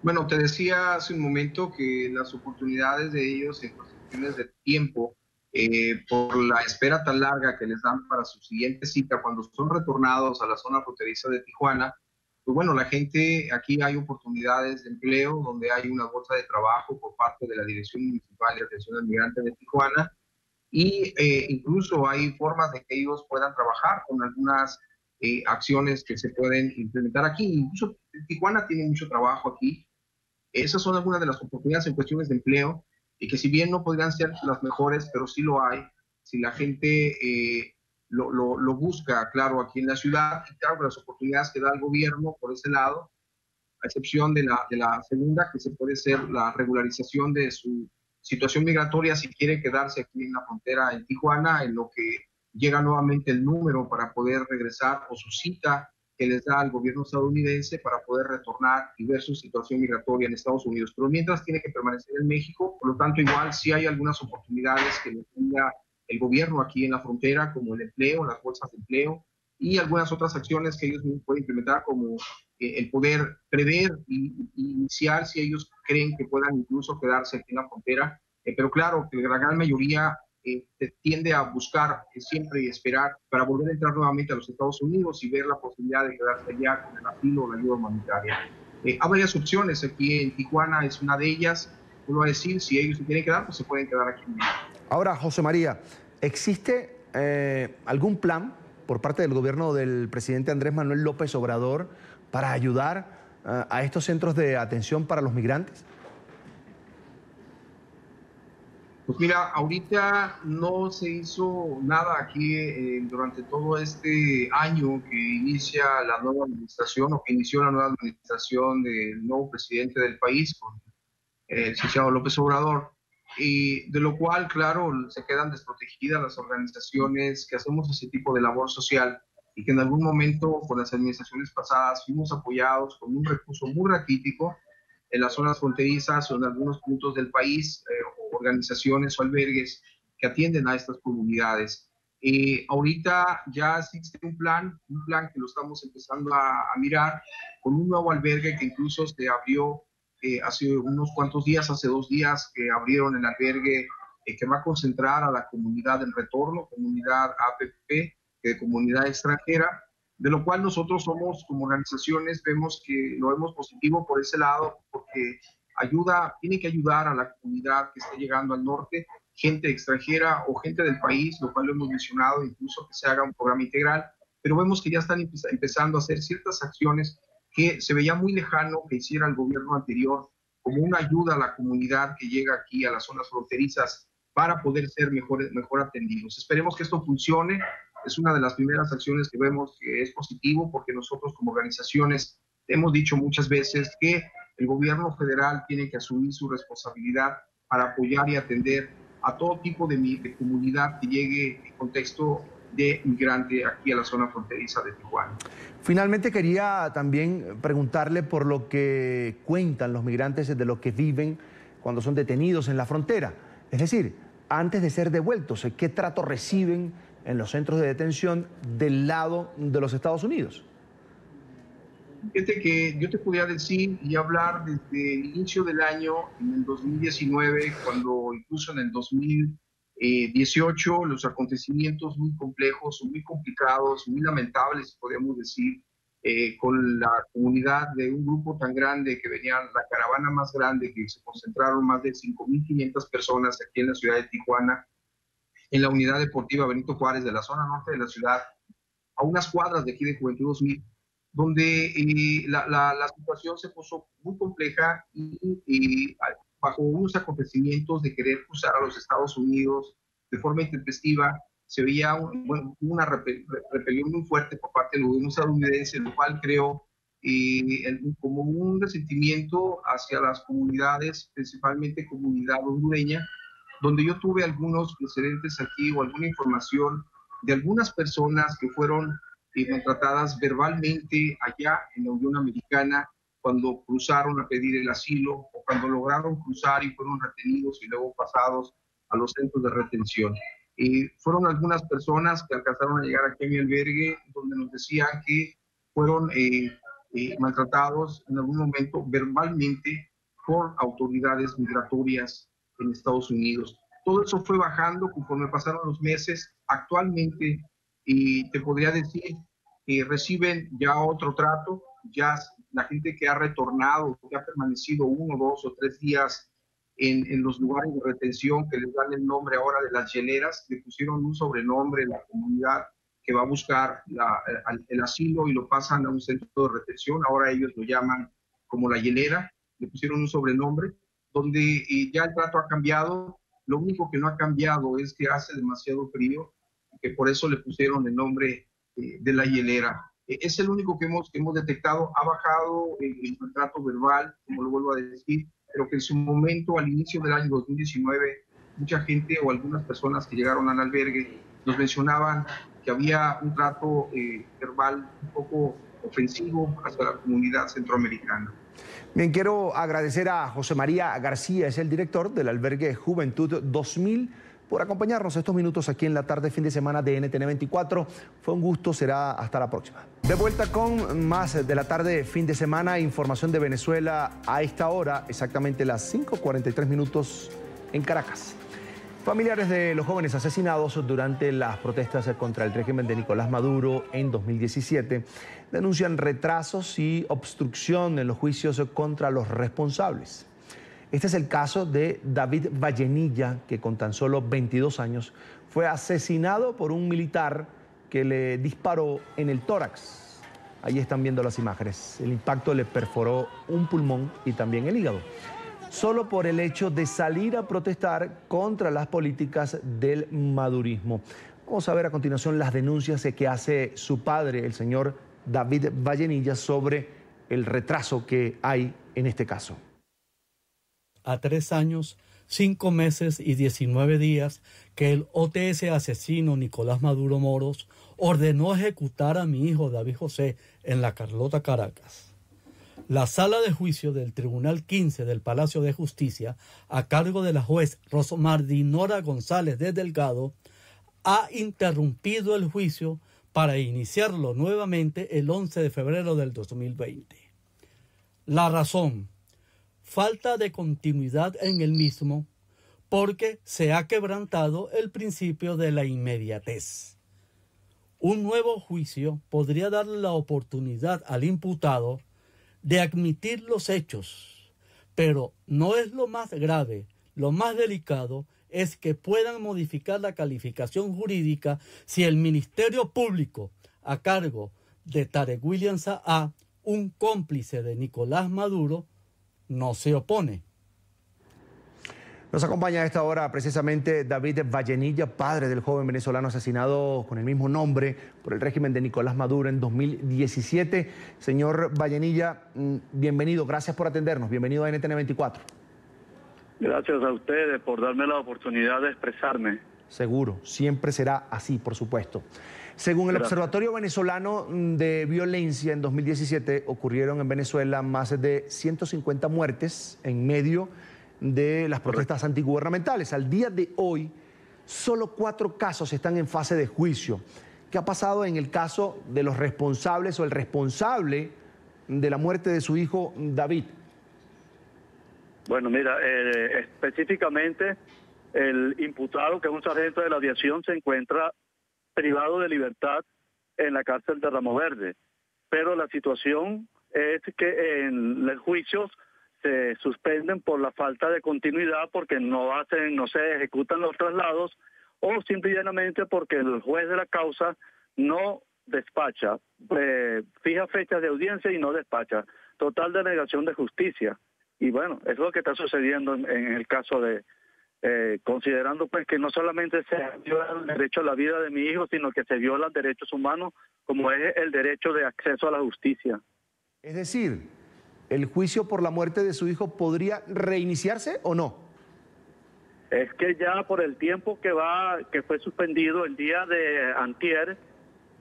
Bueno, te decía hace un momento que las oportunidades de ellos en cuestiones de tiempo, por la espera tan larga que les dan para su siguiente cita, cuando son retornados a la zona fronteriza de Tijuana, pues bueno, la gente, aquí hay oportunidades de empleo, donde hay una bolsa de trabajo por parte de la Dirección Municipal de Atención al Migrante de Tijuana, y incluso hay formas de que ellos puedan trabajar con algunas acciones que se pueden implementar aquí. Incluso Tijuana tiene mucho trabajo aquí. Esas son algunas de las oportunidades en cuestiones de empleo, y que si bien no podrían ser las mejores, pero sí lo hay, si la gente lo busca, claro, aquí en la ciudad, y claro, las oportunidades que da el gobierno por ese lado, a excepción de la segunda, que se puede ser la regularización de su situación migratoria si quiere quedarse aquí en la frontera en Tijuana, en lo que llega nuevamente el número para poder regresar, o su cita que les da al gobierno estadounidense para poder retornar y ver su situación migratoria en Estados Unidos. Pero mientras tiene que permanecer en México, por lo tanto igual sí hay algunas oportunidades que le tenga el gobierno aquí en la frontera, como el empleo, las bolsas de empleo, y algunas otras acciones que ellos pueden implementar, como el poder prever y iniciar si ellos creen que puedan incluso quedarse aquí en la frontera. Pero claro, que la gran mayoría tiende a buscar siempre y esperar para volver a entrar nuevamente a los Estados Unidos y ver la posibilidad de quedarse allá con el asilo o la ayuda humanitaria. Hay varias opciones aquí en Tijuana, es una de ellas. Uno va a decir, si ellos se quieren quedar, pues se pueden quedar aquí en México. Ahora, José María, ¿existe algún plan por parte del gobierno del presidente Andrés Manuel López Obrador para ayudar a estos centros de atención para los migrantes? Pues mira, ahorita no se hizo nada aquí durante todo este año que inicia la nueva administración, o que inició la nueva administración del nuevo presidente del país, con el licenciado López Obrador, y de lo cual, claro, se quedan desprotegidas las organizaciones que hacemos ese tipo de labor social, y que en algún momento con las administraciones pasadas fuimos apoyados con un recurso muy raquítico en las zonas fronterizas o en algunos puntos del país, organizaciones o albergues que atienden a estas comunidades. Ahorita ya existe un plan que lo estamos empezando a mirar, con un nuevo albergue que incluso se abrió hace unos cuantos días, hace 2 días que abrieron el albergue que va a concentrar a la comunidad en retorno, comunidad APP, comunidad extranjera, de lo cual nosotros somos, como organizaciones, vemos que lo vemos positivo por ese lado, porque tiene que ayudar a la comunidad que está llegando al norte, gente extranjera o gente del país, lo cual lo hemos mencionado, incluso que se haga un programa integral, pero vemos que ya están empezando a hacer ciertas acciones que se veía muy lejano que hiciera el gobierno anterior, como una ayuda a la comunidad que llega aquí a las zonas fronterizas para poder ser mejor atendidos. Esperemos que esto funcione. Es una de las primeras acciones que vemos que es positivo, porque nosotros como organizaciones hemos dicho muchas veces que el gobierno federal tiene que asumir su responsabilidad para apoyar y atender a todo tipo de comunidad que llegue en contexto de migrante aquí a la zona fronteriza de Tijuana. Finalmente quería también preguntarle por lo que cuentan los migrantes de lo que viven cuando son detenidos en la frontera. Es decir, antes de ser devueltos, ¿qué trato reciben en los centros de detención del lado de los Estados Unidos? Fíjate que yo te podría decir y hablar desde el inicio del año, en el 2019, cuando incluso en el 2018 los acontecimientos muy complejos, muy complicados, muy lamentables, podemos decir, con la comunidad de un grupo tan grande que venía, la caravana más grande, que se concentraron más de 5.500 personas aquí en la ciudad de Tijuana, en la unidad deportiva Benito Juárez de la zona norte de la ciudad, a unas cuadras de aquí de Juventud 2000, donde la situación se puso muy compleja y bajo unos acontecimientos de querer cruzar a los Estados Unidos de forma intempestiva, se veía una rebelión muy fuerte por parte del gobierno estadounidense, lo cual creó como un resentimiento hacia las comunidades, principalmente comunidad hondureña, donde yo tuve algunos precedentes aquí o alguna información de algunas personas que fueron maltratadas verbalmente allá en la Unión Americana cuando cruzaron a pedir el asilo, o cuando lograron cruzar y fueron retenidos y luego pasados a los centros de retención. Fueron algunas personas que alcanzaron a llegar aquí a mi albergue, donde nos decían que fueron maltratados en algún momento verbalmente por autoridades migratorias en Estados Unidos. Todo eso fue bajando conforme pasaron los meses. Actualmente, te podría decir que reciben ya otro trato, ya la gente que ha retornado, que ha permanecido 1, 2 o 3 días en los lugares de retención, que les dan el nombre ahora de las hieleras, le pusieron un sobrenombre en la comunidad que va a buscar el asilo y lo pasan a un centro de retención, ahora ellos lo llaman como la hielera. le pusieron un sobrenombre, donde ya el trato ha cambiado. Lo único que no ha cambiado es que hace demasiado frío, que por eso le pusieron el nombre de la hielera. Es el único que hemos detectado. Ha bajado el maltrato verbal, como lo vuelvo a decir, pero que en su momento, al inicio del año 2019, mucha gente o algunas personas que llegaron al albergue nos mencionaban que había un trato verbal un poco ofensivo hacia la comunidad centroamericana. Bien, quiero agradecer a José María García, es el director del albergue Juventud 2000, por acompañarnos estos minutos aquí en la tarde, fin de semana de NTN 24. Fue un gusto, será hasta la próxima. De vuelta con más de la tarde, fin de semana, información de Venezuela a esta hora, exactamente las 5:43 minutos en Caracas. Familiares de los jóvenes asesinados durante las protestas contra el régimen de Nicolás Maduro en 2017 denuncian retrasos y obstrucción en los juicios contra los responsables. Este es el caso de David Vallenilla, que con tan solo 22 años fue asesinado por un militar que le disparó en el tórax. Ahí están viendo las imágenes. El impacto le perforó un pulmón y también el hígado, solo por el hecho de salir a protestar contra las políticas del madurismo. Vamos a ver a continuación las denuncias que hace su padre, el señor David Vallenilla, sobre el retraso que hay en este caso. A 3 años, 5 meses y 19 días que el OTS asesino Nicolás Maduro Moros ordenó ejecutar a mi hijo David José en La Carlota, Caracas. La sala de juicio del Tribunal 15 del Palacio de Justicia, a cargo de la juez Rosmar Dinora González de Delgado, ha interrumpido el juicio para iniciarlo nuevamente el 11 de febrero del 2020. La razón: falta de continuidad en el mismo, porque se ha quebrantado el principio de la inmediatez. Un nuevo juicio podría darle la oportunidad al imputado de admitir los hechos, pero no es lo más grave. Lo más delicado es que puedan modificar la calificación jurídica si el Ministerio Público, a cargo de Tarek William Saá, un cómplice de Nicolás Maduro, no se opone. Nos acompaña a esta hora precisamente David Vallenilla, padre del joven venezolano asesinado con el mismo nombre por el régimen de Nicolás Maduro en 2017. Señor Vallenilla, bienvenido, gracias por atendernos, bienvenido a NTN 24. Gracias a ustedes por darme la oportunidad de expresarme. Seguro, siempre será así, por supuesto. Según el Observatorio Venezolano de Violencia, en 2017 ocurrieron en Venezuela más de 150 muertes en medio de las protestas antigubernamentales. Al día de hoy, solo 4 casos están en fase de juicio. ¿Qué ha pasado en el caso de los responsables o el responsable de la muerte de su hijo David? Bueno, mira, específicamente el imputado, que es un sargento de la aviación, se encuentra privado de libertad en la cárcel de Ramo Verde. Pero la situación es que en los juicios se suspenden por la falta de continuidad, porque no se ejecutan los traslados, o simple y llanamente porque el juez de la causa no despacha, fija fechas de audiencia y no despacha. Total denegación de justicia. Y bueno, es lo que está sucediendo en el caso de, considerando pues que no solamente se viola el derecho a la vida de mi hijo, sino que se violan derechos humanos, como es el derecho de acceso a la justicia. Es decir, ¿el juicio por la muerte de su hijo podría reiniciarse o no? Es que ya por el tiempo que fue suspendido el día de antier,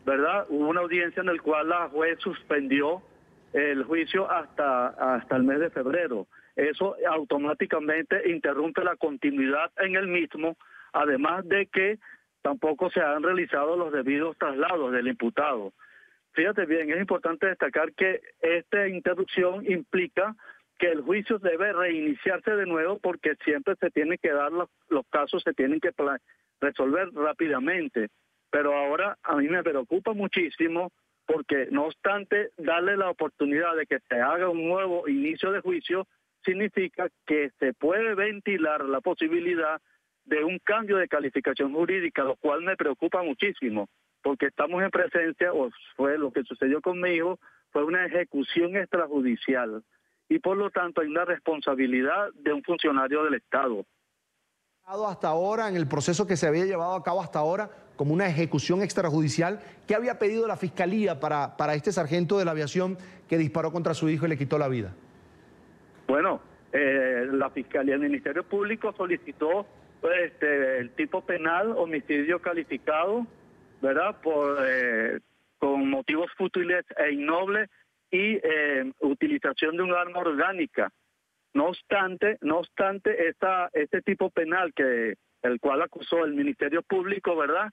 ¿verdad? Hubo una audiencia en la cual la juez suspendió el juicio hasta el mes de febrero. Eso automáticamente interrumpe la continuidad en el mismo, además de que tampoco se han realizado los debidos traslados del imputado. Fíjate bien, es importante destacar que esta interrupción implica que el juicio debe reiniciarse de nuevo, porque siempre se tienen que dar los casos, se tienen que resolver rápidamente. Pero ahora a mí me preocupa muchísimo, porque no obstante darle la oportunidad de que se haga un nuevo inicio de juicio, significa que se puede ventilar la posibilidad de un cambio de calificación jurídica, lo cual me preocupa muchísimo, porque estamos en presencia, o fue lo que sucedió con mi hijo, fue una ejecución extrajudicial. y por lo tanto hay una responsabilidad de un funcionario del Estado. Hasta ahora, en el proceso que se había llevado a cabo hasta ahora, como una ejecución extrajudicial, ¿qué había pedido la Fiscalía para este sargento de la aviación que disparó contra su hijo y le quitó la vida? Bueno, la Fiscalía del Ministerio Público solicitó el tipo penal, homicidio calificado, ¿verdad? Con motivos fútiles e innobles y utilización de un arma orgánica. No obstante, este tipo penal el cual acusó el Ministerio Público, ¿verdad?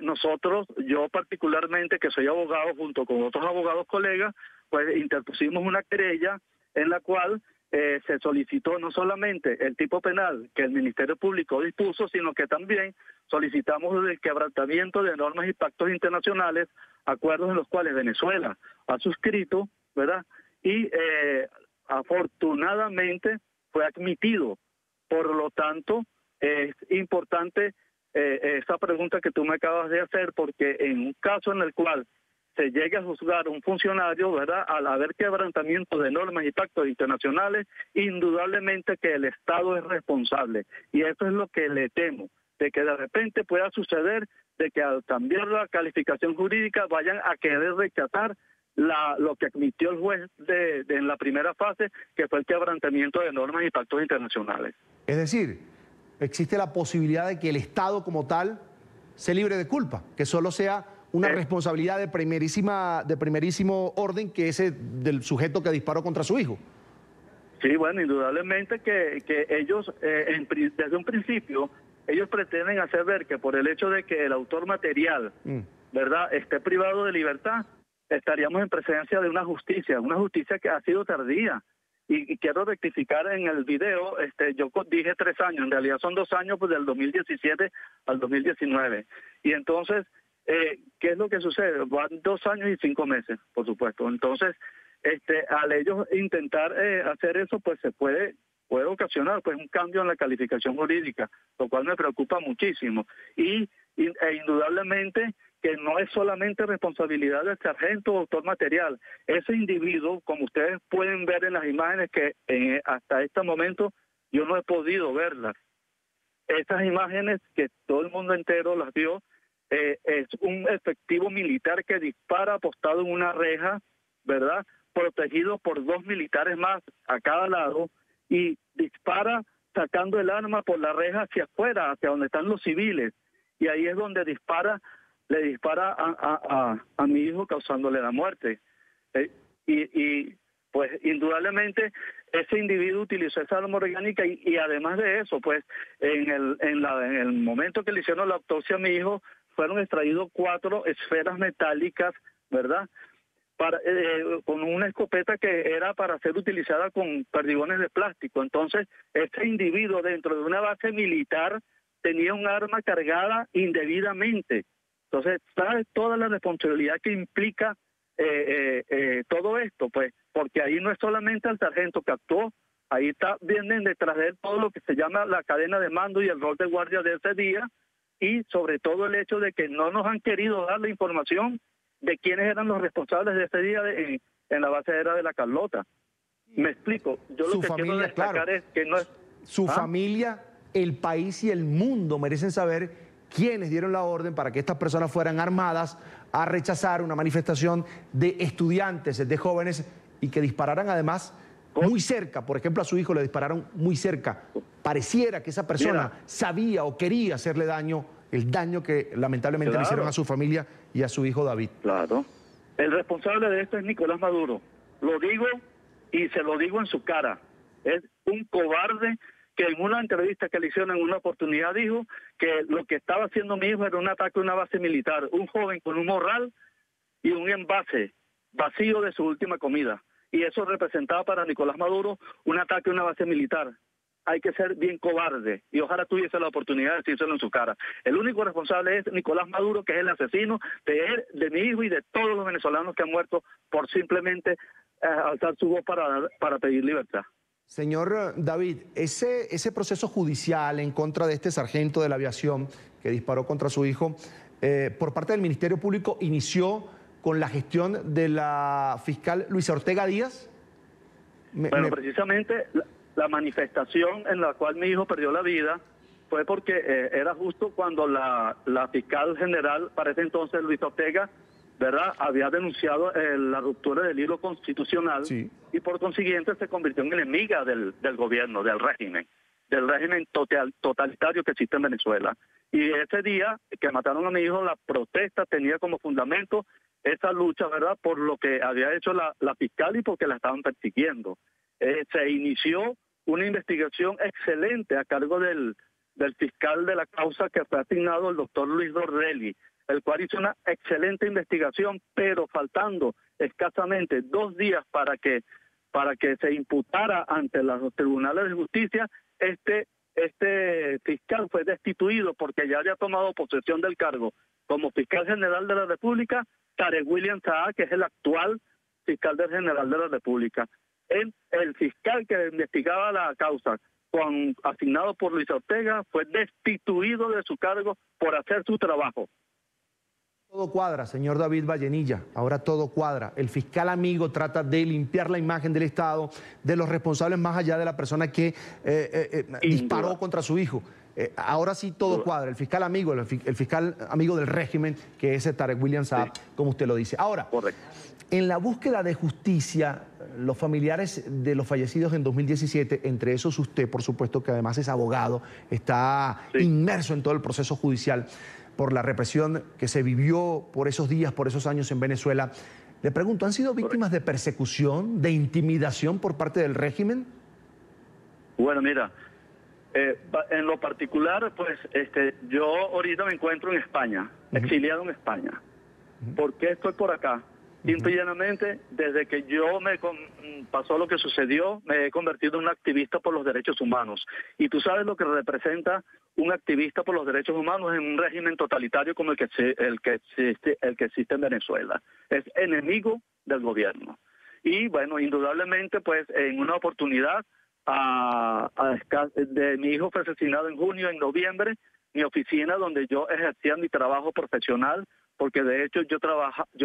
Nosotros, yo particularmente, que soy abogado, junto con otros abogados colegas, pues interpusimos una querella en la cual se solicitó no solamente el tipo penal que el Ministerio Público dispuso, sino que también solicitamos el quebrantamiento de normas y pactos internacionales, acuerdos en los cuales Venezuela ha suscrito, ¿verdad? Y afortunadamente fue admitido. Por lo tanto, es importante esa pregunta que tú me acabas de hacer, porque en un caso en el cual se llegue a juzgar un funcionario, ¿verdad?, al haber quebrantamiento de normas y pactos internacionales, indudablemente que el Estado es responsable. Y eso es lo que le temo, de que de repente pueda suceder de que al cambiar la calificación jurídica vayan a querer rechazar lo que admitió el juez en la primera fase, que fue el quebrantamiento de normas y pactos internacionales. Es decir, existe la posibilidad de que el Estado como tal se libre de culpa, que solo sea una responsabilidad de primerísimo orden, que ese del sujeto que disparó contra su hijo. Sí, bueno, indudablemente que ellos, desde un principio, ellos pretenden hacer ver que por el hecho de que el autor material, ¿verdad?, esté privado de libertad, estaríamos en presencia de una justicia que ha sido tardía. Y quiero rectificar en el video, yo dije 3 años, en realidad son 2 años, pues del 2017 al 2019. Y entonces, ¿qué es lo que sucede? Van 2 años y 5 meses, por supuesto. Entonces, al ellos intentar hacer eso, pues se puede ocasionar pues un cambio en la calificación jurídica, lo cual me preocupa muchísimo. E indudablemente que no es solamente responsabilidad del sargento o autor material. Ese individuo, como ustedes pueden ver en las imágenes que hasta este momento yo no he podido verlas. Estas imágenes que todo el mundo entero las vio, es un efectivo militar que dispara apostado en una reja, ¿verdad?, protegido por 2 militares más a cada lado, y dispara sacando el arma por la reja hacia afuera, hacia donde están los civiles, y ahí es donde le dispara a mi hijo, causándole la muerte. Y pues indudablemente ese individuo utilizó esa arma orgánica y además de eso, pues en el momento que le hicieron la autopsia a mi hijo, fueron extraídos 4 esferas metálicas, ¿verdad?, con una escopeta que era para ser utilizada con perdigones de plástico. Entonces, este individuo dentro de una base militar tenía un arma cargada indebidamente. Entonces, ¿sabes toda la responsabilidad que implica todo esto? Pues porque ahí no es solamente el sargento que actuó, ahí vienen detrás de él todo lo que se llama la cadena de mando y el rol de guardia de ese día, y sobre todo el hecho de que no nos han querido dar la información de quiénes eran los responsables de ese día en la base aérea de La Carlota. Me explico. Yo lo que quiero destacar es que no es... Su familia, el país y el mundo merecen saber quiénes dieron la orden para que estas personas fueran armadas a rechazar una manifestación de estudiantes, de jóvenes, y que dispararan además muy cerca. Por ejemplo, a su hijo le dispararon muy cerca. Pareciera que esa persona sabía o quería hacerle daño, el daño que lamentablemente le hicieron a su familia y a su hijo David. Claro. El responsable de esto es Nicolás Maduro. Lo digo y se lo digo en su cara. Es un cobarde que en una entrevista que le hicieron en una oportunidad dijo que lo que estaba haciendo mi hijo era un ataque a una base militar. Un joven con un morral y un envase vacío de su última comida. Y eso representaba para Nicolás Maduro un ataque a una base militar. Hay que ser bien cobarde y ojalá tuviese la oportunidad de decírselo en su cara. El único responsable es Nicolás Maduro, que es el asesino de él, de mi hijo y de todos los venezolanos que han muerto por simplemente alzar su voz para pedir libertad. Señor David, ese proceso judicial en contra de este sargento de la aviación que disparó contra su hijo, por parte del Ministerio Público, inició con la gestión de la fiscal Luisa Ortega Díaz. Precisamente la manifestación en la cual mi hijo perdió la vida fue porque era justo cuando la fiscal general, para ese entonces Luis Ortega, ¿verdad?, había denunciado la ruptura del hilo constitucional y por consiguiente se convirtió en enemiga del gobierno, del régimen totalitario que existe en Venezuela. Y ese día que mataron a mi hijo, la protesta tenía como fundamento esa lucha, ¿verdad?, por lo que había hecho la fiscal y porque la estaban persiguiendo. Se inició una investigación excelente a cargo del fiscal de la causa que fue asignado, el doctor Luis Dorrelli, el cual hizo una excelente investigación, pero faltando escasamente 2 días para que se imputara ante los tribunales de justicia, este fiscal fue destituido porque ya había tomado posesión del cargo como fiscal general de la República, Tarek William Saá, que es el actual fiscal general de la República. El fiscal que investigaba la causa, asignado por Luis Ortega, fue destituido de su cargo por hacer su trabajo. Todo cuadra, señor David Vallenilla, ahora todo cuadra. El fiscal amigo trata de limpiar la imagen del Estado, de los responsables más allá de la persona que disparó contra su hijo. Ahora sí todo cuadra, el fiscal amigo, el fiscal amigo del régimen, que es Tarek William Saab, como usted lo dice. Ahora, en la búsqueda de justicia, los familiares de los fallecidos en 2017, entre esos usted, por supuesto, que además es abogado, está inmerso en todo el proceso judicial por la represión que se vivió por esos días, por esos años en Venezuela. Le pregunto, ¿han sido víctimas de persecución, de intimidación por parte del régimen? Bueno, mira, en lo particular, pues yo ahorita me encuentro en España, exiliado en España. ¿Por qué estoy por acá? Simple y llanamente, desde que pasó lo que sucedió, me he convertido en un activista por los derechos humanos. Y tú sabes lo que representa un activista por los derechos humanos en un régimen totalitario como el que existe en Venezuela. Es enemigo del gobierno. Y bueno, indudablemente, pues en una oportunidad de mi hijo fue asesinado en junio, en noviembre, mi oficina donde yo ejercía mi trabajo profesional, porque de hecho yo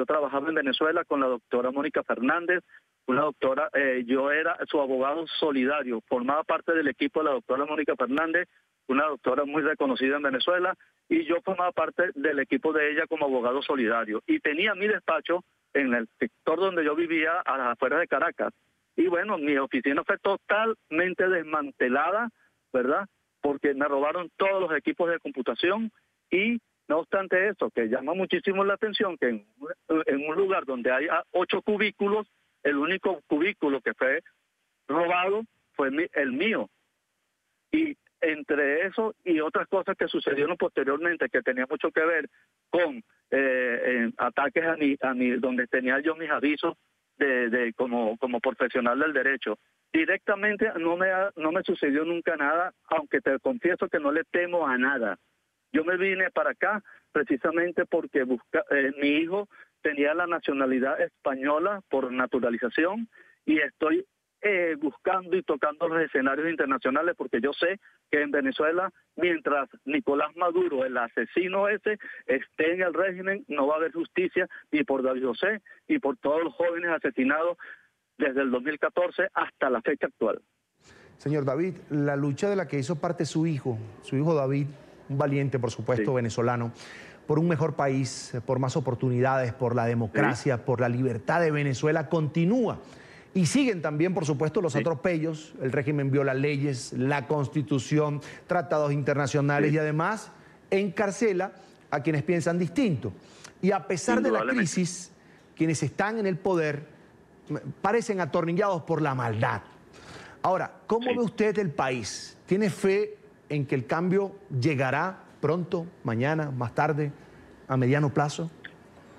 trabajaba en Venezuela con la doctora Mónica Fernández, una doctora, yo era su abogado solidario, formaba parte del equipo de la doctora Mónica Fernández, una doctora muy reconocida en Venezuela, y yo formaba parte del equipo de ella como abogado solidario. Y tenía mi despacho en el sector donde yo vivía, a las afueras de Caracas. Y bueno, mi oficina fue totalmente desmantelada, ¿verdad?, porque me robaron todos los equipos de computación y no obstante eso, que llama muchísimo la atención que en un lugar donde hay 8 cubículos, el único cubículo que fue robado fue el mío. Y entre eso y otras cosas que sucedieron posteriormente, que tenía mucho que ver con ataques a mí, donde tenía yo mis avisos como profesional del derecho. Directamente no me sucedió nunca nada, aunque te confieso que no le temo a nada. Yo me vine para acá precisamente porque mi hijo tenía la nacionalidad española por naturalización y estoy buscando y tocando los escenarios internacionales porque yo sé que en Venezuela, mientras Nicolás Maduro, el asesino ese, esté en el régimen, no va a haber justicia ni por David José ni por todos los jóvenes asesinados desde el 2014 hasta la fecha actual. Señor David, la lucha de la que hizo parte su hijo David, un valiente, por supuesto, venezolano, por un mejor país, por más oportunidades, por la democracia, por la libertad de Venezuela, continúa. Y siguen también, por supuesto, los atropellos. El régimen viola leyes, la Constitución, tratados internacionales y además encarcela a quienes piensan distinto. Y a pesar de la crisis, quienes están en el poder parecen atornillados por la maldad. Ahora, ¿cómo ve usted el país? ¿Tiene fe en que el cambio llegará pronto, mañana, más tarde, a mediano plazo?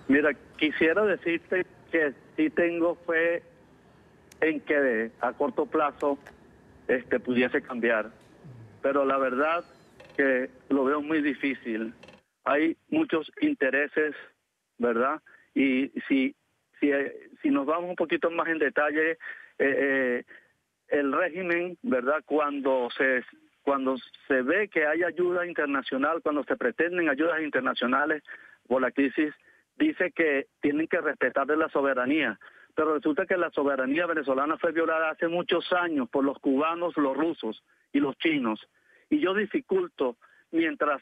Mira, quisiera decirte que sí tengo fe en que a corto plazo pudiese cambiar, pero la verdad que lo veo muy difícil. Hay muchos intereses, ¿verdad? Y si nos vamos un poquito más en detalle, el régimen, ¿verdad?, cuando se ve que hay ayuda internacional, cuando se pretenden ayudas internacionales por la crisis, dice que tienen que respetar de la soberanía. pero resulta que la soberanía venezolana fue violada hace muchos años por los cubanos, los rusos y los chinos. Y yo dificulto, mientras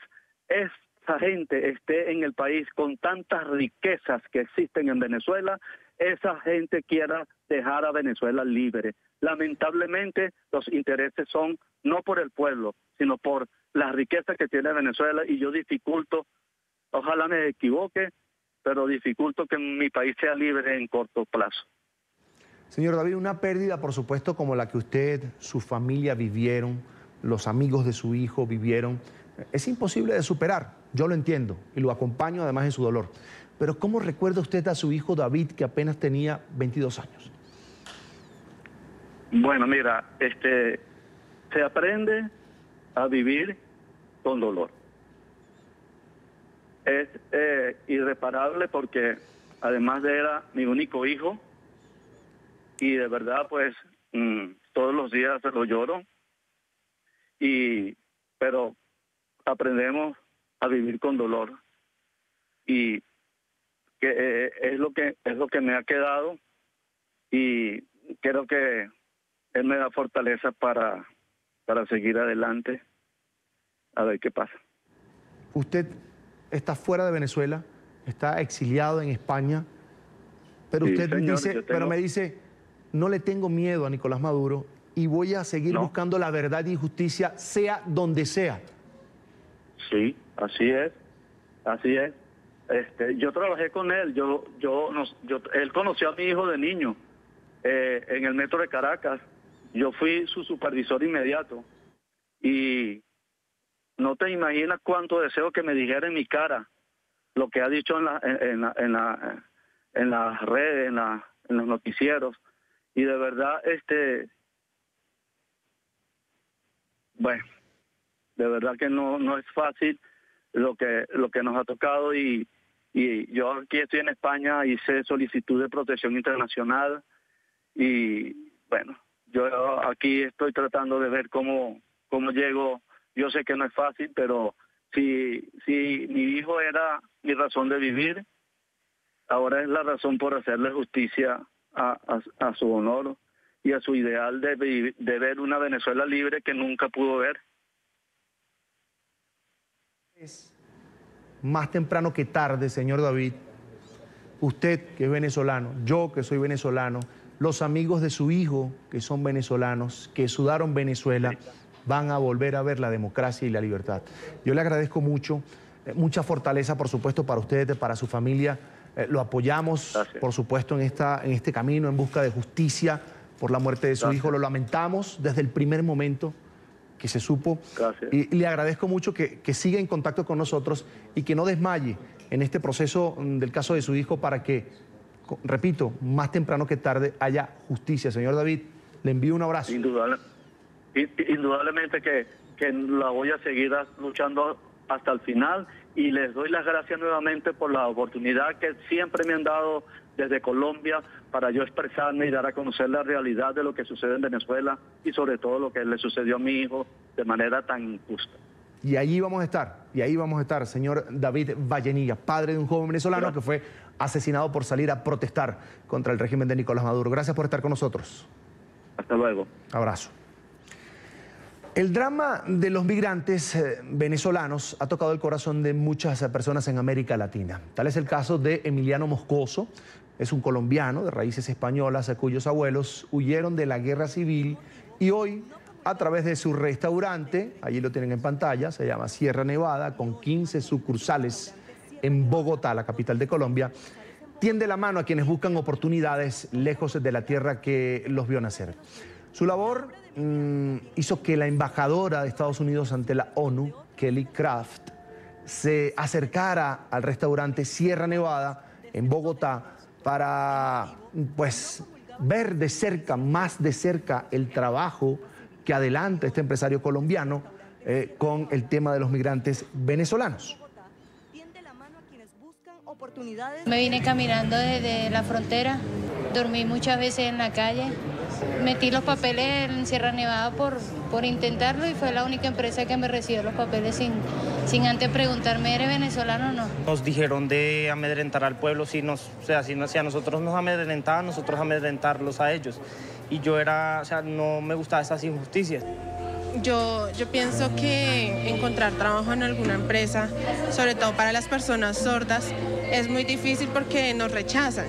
esa gente esté en el país con tantas riquezas que existen en Venezuela, esa gente quiera dejar a Venezuela libre. Lamentablemente, los intereses son no por el pueblo, sino por las riquezas que tiene Venezuela, y yo dificulto, ojalá me equivoque, pero dificulto que mi país sea libre en corto plazo. Señor David, una pérdida, por supuesto, como la que usted, su familia vivieron, los amigos de su hijo vivieron, es imposible de superar. Yo lo entiendo y lo acompaño además en su dolor. Pero ¿cómo recuerda usted a su hijo David, que apenas tenía 22 años? Bueno, mira, se aprende a vivir con dolor. Es irreparable porque además era mi único hijo y de verdad pues todos los días lo lloro, pero aprendemos a vivir con dolor y que es lo que me ha quedado, y creo que él me da fortaleza para seguir adelante, a ver qué pasa. Usted está fuera de Venezuela, está exiliado en España, pero Sí, usted señor, dice, pero me dice, no le tengo miedo a Nicolás Maduro y voy a seguir buscando la verdad y justicia, sea donde sea. Sí, así es, así es. Yo trabajé con él, él conoció a mi hijo de niño en el metro de Caracas. Yo fui su supervisor inmediato y no te imaginas cuánto deseo que me dijera en mi cara lo que ha dicho en las redes, en los noticieros. Y de verdad, bueno, de verdad que no es fácil lo que nos ha tocado, y yo aquí estoy en España, hice solicitud de protección internacional y bueno, yo aquí estoy tratando de ver cómo llego. Yo sé que no es fácil, pero si mi hijo era mi razón de vivir, ahora es la razón por hacerle justicia a su honor y a su ideal de ver una Venezuela libre que nunca pudo ver. Más temprano que tarde, señor David, usted que es venezolano, yo que soy venezolano, los amigos de su hijo que son venezolanos, que sudaron Venezuela, van a volver a ver la democracia y la libertad. Yo le agradezco mucho, mucha fortaleza, por supuesto, para usted, para su familia. Lo apoyamos, por supuesto, en este camino en busca de justicia por la muerte de su hijo. Lo lamentamos desde el primer momento que se supo. Y le agradezco mucho que siga en contacto con nosotros y que no desmaye en este proceso del caso de su hijo para que, repito, más temprano que tarde haya justicia. Señor David, le envío un abrazo. Indudablemente que la voy a seguir luchando hasta el final, y les doy las gracias nuevamente por la oportunidad que siempre me han dado desde Colombia para yo expresarme y dar a conocer la realidad de lo que sucede en Venezuela y sobre todo lo que le sucedió a mi hijo de manera tan injusta. Y ahí vamos a estar, señor David Vallenilla, padre de un joven venezolano que fue asesinado por salir a protestar contra el régimen de Nicolás Maduro. Gracias por estar con nosotros. Hasta luego. Abrazo. El drama de los migrantes venezolanos ha tocado el corazón de muchas personas en América Latina. Tal es el caso de Emiliano Moscoso. Es un colombiano de raíces españolas cuyos abuelos huyeron de la guerra civil y hoy, a través de su restaurante, allí lo tienen en pantalla, se llama Sierra Nevada, con 15 sucursales en Bogotá, la capital de Colombia, tiende la mano a quienes buscan oportunidades lejos de la tierra que los vio nacer. Su labor hizo que la embajadora de Estados Unidos ante la ONU, Kelly Craft, se acercara al restaurante Sierra Nevada en Bogotá para ver de cerca, más de cerca, el trabajo que adelanta este empresario colombiano con el tema de los migrantes venezolanos. Me vine caminando desde la frontera, dormí muchas veces en la calle, metí los papeles en Sierra Nevada por intentarlo y fue la única empresa que me recibió los papeles sin antes preguntarme, ¿eres venezolano o no? Nos dijeron de amedrentar al pueblo, si a nosotros nos amedrentaban, nosotros amedrentarlos a ellos. Y no me gustaban esas injusticias. Yo pienso que encontrar trabajo en alguna empresa, sobre todo para las personas sordas, es muy difícil porque nos rechazan.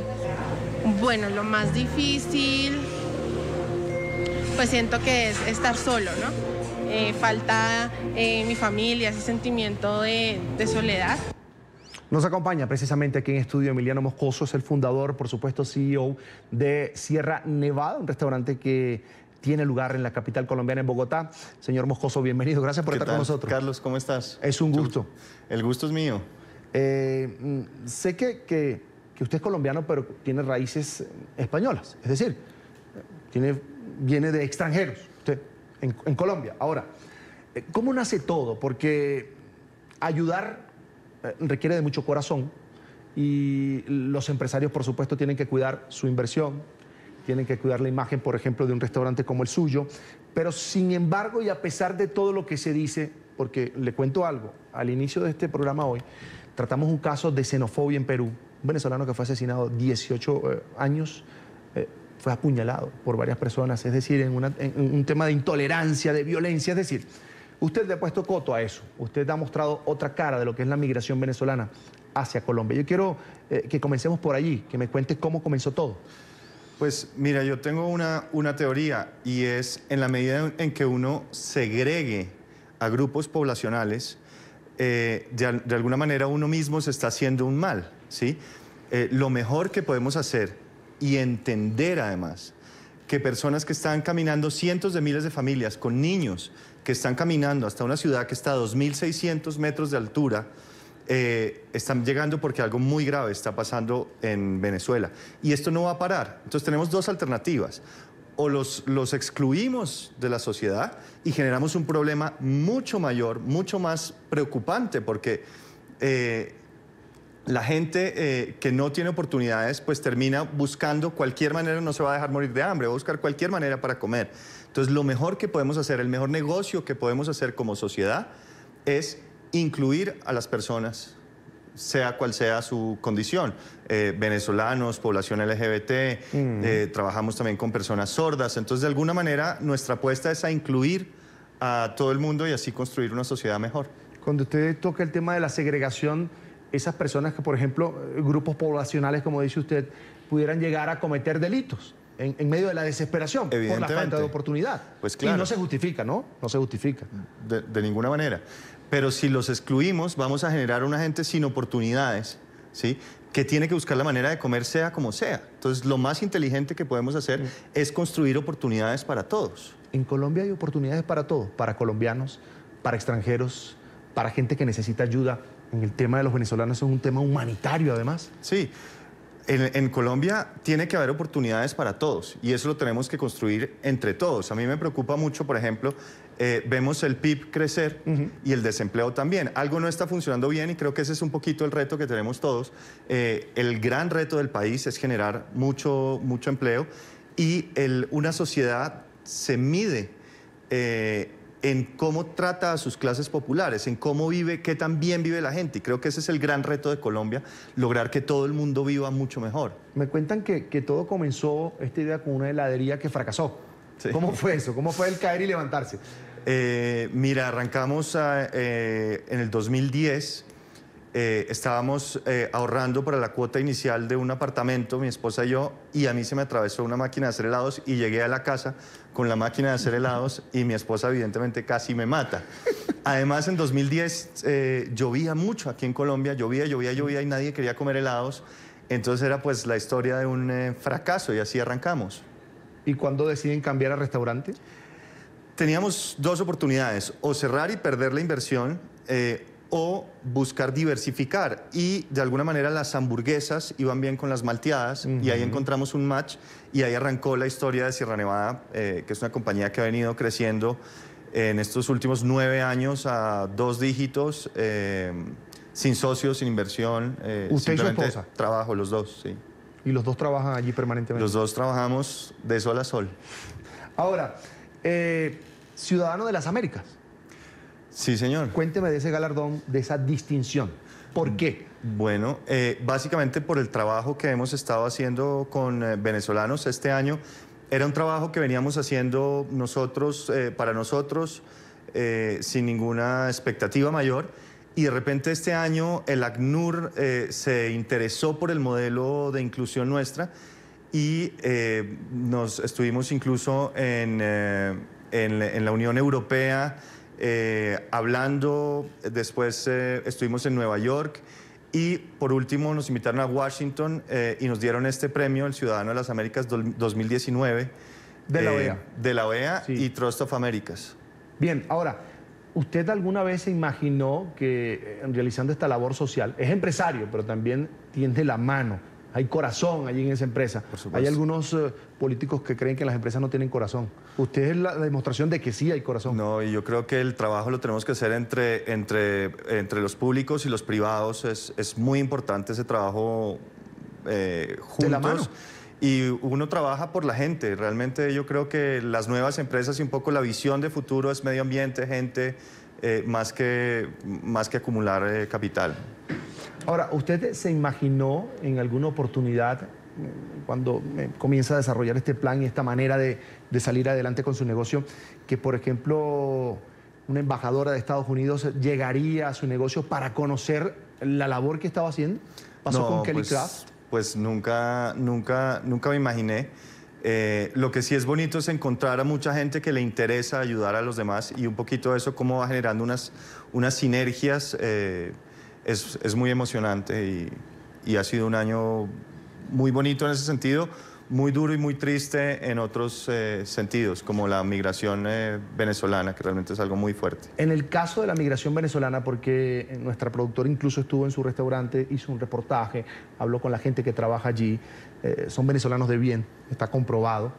Bueno, lo más difícil, pues siento que es estar solo, ¿no? Falta mi familia, ese sentimiento de soledad. Nos acompaña precisamente aquí en estudio Emiliano Moscoso, es el fundador, por supuesto, CEO de Sierra Nevada, un restaurante que tiene lugar en la capital colombiana, en Bogotá. Señor Moscoso, bienvenido, gracias por estar con nosotros. Carlos, ¿cómo estás? Es un gusto. El gusto es mío. Sé que usted es colombiano, pero tiene raíces españolas, es decir, viene de extranjeros, usted, en Colombia. Ahora, ¿cómo nace todo? Porque ayudar requiere de mucho corazón y los empresarios, por supuesto, tienen que cuidar su inversión, tienen que cuidar la imagen, por ejemplo, de un restaurante como el suyo, pero sin embargo, y a pesar de todo lo que se dice, porque le cuento algo, al inicio de este programa hoy, tratamos un caso de xenofobia en Perú, un venezolano que fue asesinado 18 años, fue apuñalado por varias personas, es decir, en un tema de intolerancia, de violencia, es decir, usted le ha puesto coto a eso, usted ha mostrado otra cara de lo que es la migración venezolana hacia Colombia. Yo quiero que comencemos por allí, que me cuente cómo comenzó todo. Pues mira, yo tengo una teoría y es en la medida en que uno segregue a grupos poblacionales, de alguna manera uno mismo se está haciendo un mal, ¿sí? Lo mejor que podemos hacer y entender además que personas que están caminando, cientos de miles de familias con niños que están caminando hasta una ciudad que está a 2.600 metros de altura, están llegando porque algo muy grave está pasando en Venezuela. Y esto no va a parar. Entonces tenemos dos alternativas. O los excluimos de la sociedad y generamos un problema mucho mayor, mucho más preocupante, porque la gente que no tiene oportunidades pues termina buscando cualquier manera, no se va a dejar morir de hambre, va a buscar cualquier manera para comer. Entonces lo mejor que podemos hacer, el mejor negocio que podemos hacer como sociedad es incluir a las personas, sea cual sea su condición. Venezolanos, población LGBT, trabajamos también con personas sordas. Entonces, de alguna manera, nuestra apuesta es a incluir a todo el mundo y así construir una sociedad mejor. Cuando usted toca el tema de la segregación, esas personas que, por ejemplo, grupos poblacionales, como dice usted, pudieran llegar a cometer delitos en medio de la desesperación por la falta de oportunidad. Pues claro. Y no se justifica, ¿no? No se justifica. De ninguna manera. Pero si los excluimos, vamos a generar una gente sin oportunidades, ¿sí? Que tiene que buscar la manera de comer sea como sea. Entonces, lo más inteligente que podemos hacer es construir oportunidades para todos. En Colombia hay oportunidades para todos, para colombianos, para extranjeros, para gente que necesita ayuda. En el tema de los venezolanos es un tema humanitario, además. Sí. En Colombia tiene que haber oportunidades para todos y eso lo tenemos que construir entre todos. A mí me preocupa mucho, por ejemplo, vemos el PIB crecer y el desempleo también. Algo no está funcionando bien y creo que ese es un poquito el reto que tenemos todos. El gran reto del país es generar mucho empleo y una sociedad se mide en cómo trata a sus clases populares, en cómo vive, qué tan bien vive la gente. Y creo que ese es el gran reto de Colombia, lograr que todo el mundo viva mucho mejor. Me cuentan que todo comenzó, esta idea, con una heladería que fracasó. Sí. ¿Cómo fue eso? ¿Cómo fue el caer y levantarse? Mira, arrancamos en el 2010. Estábamos ahorrando para la cuota inicial de un apartamento, mi esposa y yo, y a mí se me atravesó una máquina de hacer helados y llegué a la casa con la máquina de hacer helados y mi esposa evidentemente casi me mata. Además, en 2010 llovía mucho aquí en Colombia, llovía y nadie quería comer helados. Entonces era pues la historia de un fracaso y así arrancamos. ¿Y cuándo deciden cambiar a restaurante? Teníamos dos oportunidades, o cerrar y perder la inversión, o buscar diversificar, y de alguna manera las hamburguesas iban bien con las malteadas y ahí encontramos un match y ahí arrancó la historia de Sierra Nevada, que es una compañía que ha venido creciendo en estos últimos 9 años a 2 dígitos, sin socios, sin inversión. ¿Usted y su esposa? Trabajo, los dos, sí. ¿Y los dos trabajan allí permanentemente? Los dos trabajamos de sol a sol. Ahora, ciudadano de las Américas. Sí, señor. Cuénteme de ese galardón, de esa distinción. ¿Por qué? Bueno, básicamente por el trabajo que hemos estado haciendo con venezolanos este año. Era un trabajo que veníamos haciendo nosotros, para nosotros, sin ninguna expectativa mayor. Y de repente este año el ACNUR se interesó por el modelo de inclusión nuestra y nos estuvimos incluso en la Unión Europea hablando, después estuvimos en Nueva York y por último nos invitaron a Washington y nos dieron este premio, el Ciudadano de las Américas 2019. De la OEA. De la OEA Sí. y Trust of Americas. Bien, ahora, ¿usted alguna vez se imaginó que realizando esta labor social, es empresario, pero también tiende la mano, hay corazón allí en esa empresa? Hay algunos políticos que creen que las empresas no tienen corazón. Usted es la demostración de que sí hay corazón. No, y yo creo que el trabajo lo tenemos que hacer entre los públicos y los privados. Es muy importante ese trabajo juntos. De la mano. Y uno trabaja por la gente. Realmente yo creo que las nuevas empresas y un poco la visión de futuro es medio ambiente, gente, más que acumular capital. Ahora, ¿usted se imaginó en alguna oportunidad cuando comienza a desarrollar este plan y esta manera de salir adelante con su negocio, que por ejemplo una embajadora de Estados Unidos llegaría a su negocio para conocer la labor que estaba haciendo? ¿Pasó con Kelly Craft? Pues nunca me imaginé. Lo que sí es bonito es encontrar a mucha gente que le interesa ayudar a los demás y un poquito de eso cómo va generando unas sinergias. Es muy emocionante y ha sido un año muy bonito en ese sentido, muy duro y muy triste en otros sentidos, como la migración venezolana, que realmente es algo muy fuerte. En el caso de la migración venezolana, porque nuestra productora incluso estuvo en su restaurante, hizo un reportaje, habló con la gente que trabaja allí, son venezolanos de bien, está comprobado.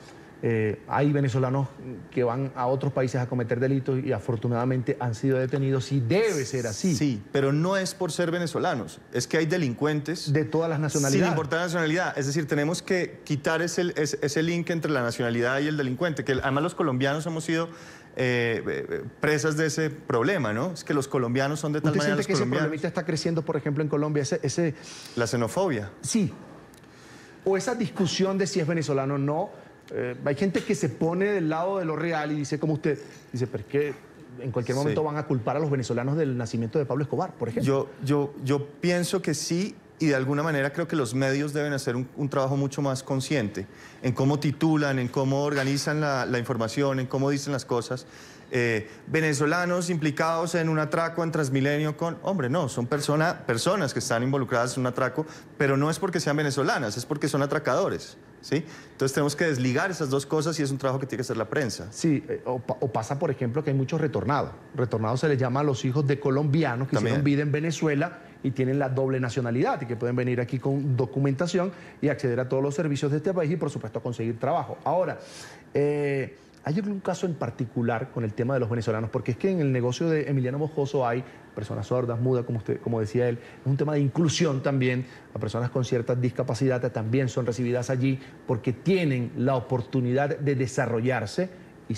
Hay venezolanos que van a otros países a cometer delitos y afortunadamente han sido detenidos y debe ser así. Sí, pero no es por ser venezolanos, es que hay delincuentes de todas las nacionalidades. Sin importar la nacionalidad, es decir, tenemos que quitar ese link entre la nacionalidad y el delincuente, que además los colombianos hemos sido presas de ese problema, ¿no? Es que los colombianos son de tal manera los colombianos. ¿Usted siente que ese problemita está creciendo, por ejemplo, en Colombia? La xenofobia. Sí. O esa discusión de si es venezolano o no. Hay gente que se pone del lado de lo real y dice, como usted, dice, pero es que en cualquier momento van a culpar a los venezolanos del nacimiento de Pablo Escobar, por ejemplo. Yo pienso que sí, y de alguna manera creo que los medios deben hacer un trabajo mucho más consciente en cómo titulan, en cómo organizan la información, en cómo dicen las cosas. Venezolanos implicados en un atraco en Transmilenio con... Hombre, no, son personas que están involucradas en un atraco, pero no es porque sean venezolanas, es porque son atracadores, ¿sí? Entonces tenemos que desligar esas dos cosas y es un trabajo que tiene que hacer la prensa. Sí, o pasa, por ejemplo, que hay muchos retornados. Retornados se les llama a los hijos de colombianos que hicieron vida en Venezuela y tienen la doble nacionalidad y que pueden venir aquí con documentación y acceder a todos los servicios de este país y, por supuesto, conseguir trabajo. Ahora, ¿hay algún caso en particular con el tema de los venezolanos? Porque es que en el negocio de Emiliano Moscoso hay personas sordas, mudas, como decía él. Es un tema de inclusión también. A personas con ciertas discapacidades también son recibidas allí porque tienen la oportunidad de desarrollarse y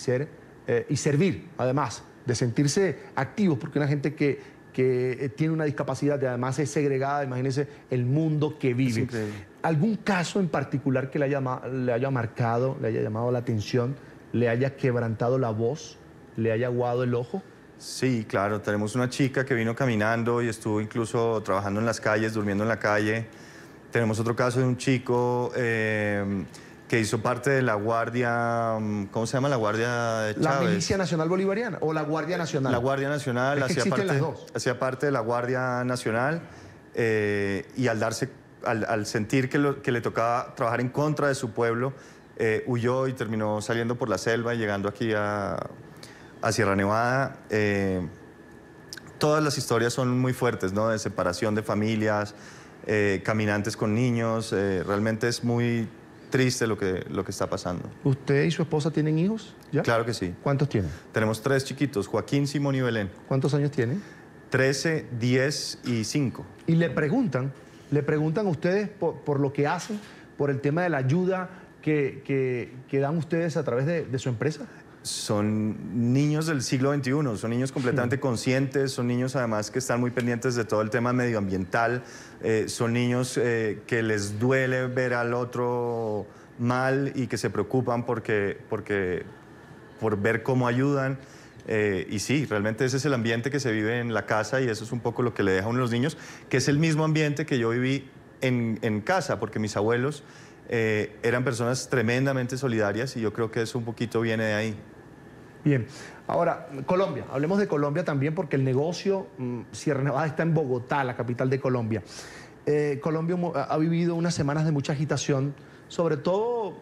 servir, además, de sentirse activos, porque una gente que tiene una discapacidad y además es segregada, imagínense el mundo que vive. ¿Algún caso en particular que le haya marcado, le haya llamado la atención, le haya quebrantado la voz, le haya aguado el ojo? Sí, claro. Tenemos una chica que vino caminando y estuvo incluso trabajando en las calles, durmiendo en la calle. Tenemos otro caso de un chico que hizo parte de la Guardia... ¿Cómo se llama? La Guardia de Chávez. ¿La Milicia Nacional Bolivariana o la Guardia Nacional? La Guardia Nacional. Es que existen las dos. Hacía parte de la Guardia Nacional y al sentir que le tocaba trabajar en contra de su pueblo, huyó y terminó saliendo por la selva y llegando aquí a Sierra Nevada. Todas las historias son muy fuertes, ¿no? De separación de familias, caminantes con niños. Realmente es muy triste lo que está pasando. ¿Usted y su esposa tienen hijos ya? Claro que sí. ¿Cuántos tienen? Tenemos 3 chiquitos, Joaquín, Simón y Belén. ¿Cuántos años tienen? 13, 10 y 5. Y le preguntan a ustedes por lo que hacen, por el tema de la ayuda que dan ustedes a través de su empresa. son niños del siglo XXI, son niños completamente conscientes, son niños además que están muy pendientes de todo el tema medioambiental, son niños que les duele ver al otro mal y que se preocupan por ver cómo ayudan. Y sí, realmente ese es el ambiente que se vive en la casa y eso es un poco lo que le deja a uno a los niños, que es el mismo ambiente que yo viví en casa, porque mis abuelos eran personas tremendamente solidarias y yo creo que eso un poquito viene de ahí. Bien, ahora Colombia, hablemos de Colombia también porque el negocio Sierra Nevada está en Bogotá, la capital de Colombia. Colombia ha vivido unas semanas de mucha agitación, sobre todo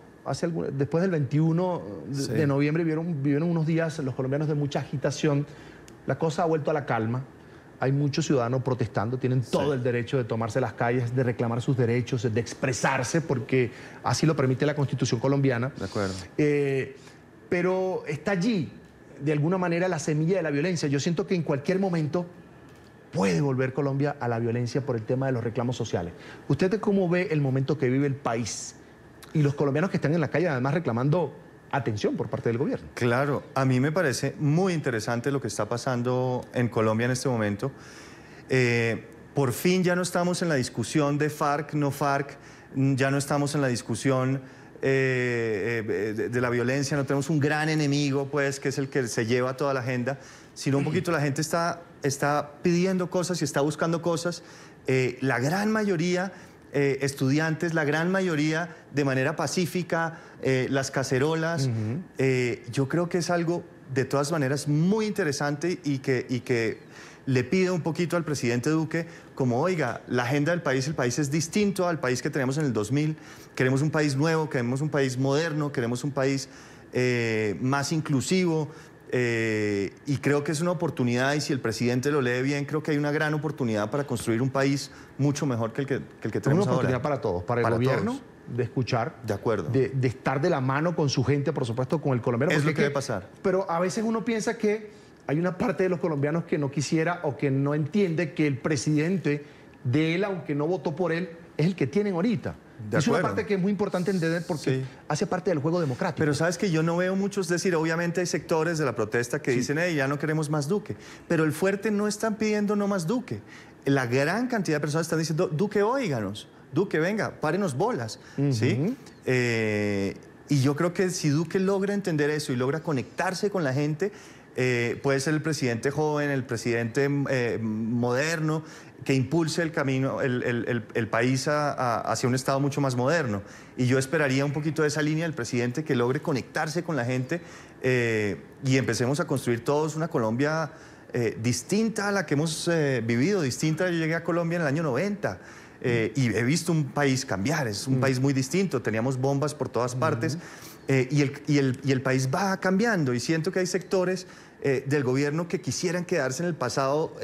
después del 21 de noviembre vivieron unos días los colombianos de mucha agitación. La cosa ha vuelto a la calma. Hay muchos ciudadanos protestando, tienen todo el derecho de tomarse las calles, de reclamar sus derechos, de expresarse, porque así lo permite la Constitución colombiana. De acuerdo. Pero está allí, de alguna manera, la semilla de la violencia. Yo siento que en cualquier momento puede volver Colombia a la violencia por el tema de los reclamos sociales. ¿Usted cómo ve el momento que vive el país y los colombianos que están en la calle además reclamando atención por parte del gobierno? Claro, a mí me parece muy interesante lo que está pasando en Colombia en este momento. Por fin ya no estamos en la discusión de FARC, no FARC, ya no estamos en la discusión de la violencia, no tenemos un gran enemigo, pues, que es el que se lleva toda la agenda, sino un poquito la gente está pidiendo cosas y está buscando cosas. La gran mayoría estudiantes, la gran mayoría de manera pacífica, las cacerolas. Yo creo que es algo de todas maneras muy interesante y que le pide un poquito al presidente Duque como, oiga, la agenda del país, el país es distinto al país que teníamos en el 2000, queremos un país nuevo, queremos un país moderno, queremos un país más inclusivo. Y creo que es una oportunidad y si el presidente lo lee bien, creo que hay una gran oportunidad para construir un país mucho mejor que el que tenemos ahora. Una oportunidad para todos, para el gobierno, de escuchar, de acuerdo, de estar de la mano con su gente, por supuesto, con el colombiano. Es lo que debe pasar. Pero a veces uno piensa que hay una parte de los colombianos que no quisiera o que no entiende que el presidente de él, aunque no votó por él, es el que tienen ahorita. Es una parte que es muy importante entender porque hace parte del juego democrático. Pero sabes que yo no veo muchos decir, obviamente hay sectores de la protesta que dicen, ya no queremos más Duque, pero el fuerte no están pidiendo no más Duque. La gran cantidad de personas están diciendo, Duque, óiganos, Duque, venga, párenos bolas. ¿Sí? Y yo creo que si Duque logra entender eso y logra conectarse con la gente, puede ser el presidente joven, el presidente moderno, que impulse el camino, el país hacia un Estado mucho más moderno. Y yo esperaría un poquito de esa línea del presidente que logre conectarse con la gente y empecemos a construir todos una Colombia distinta a la que hemos vivido, distinta. Yo llegué a Colombia en el año 90 y he visto un país cambiar, es un país muy distinto, teníamos bombas por todas partes y el país va cambiando y siento que hay sectores del gobierno que quisieran quedarse en el pasado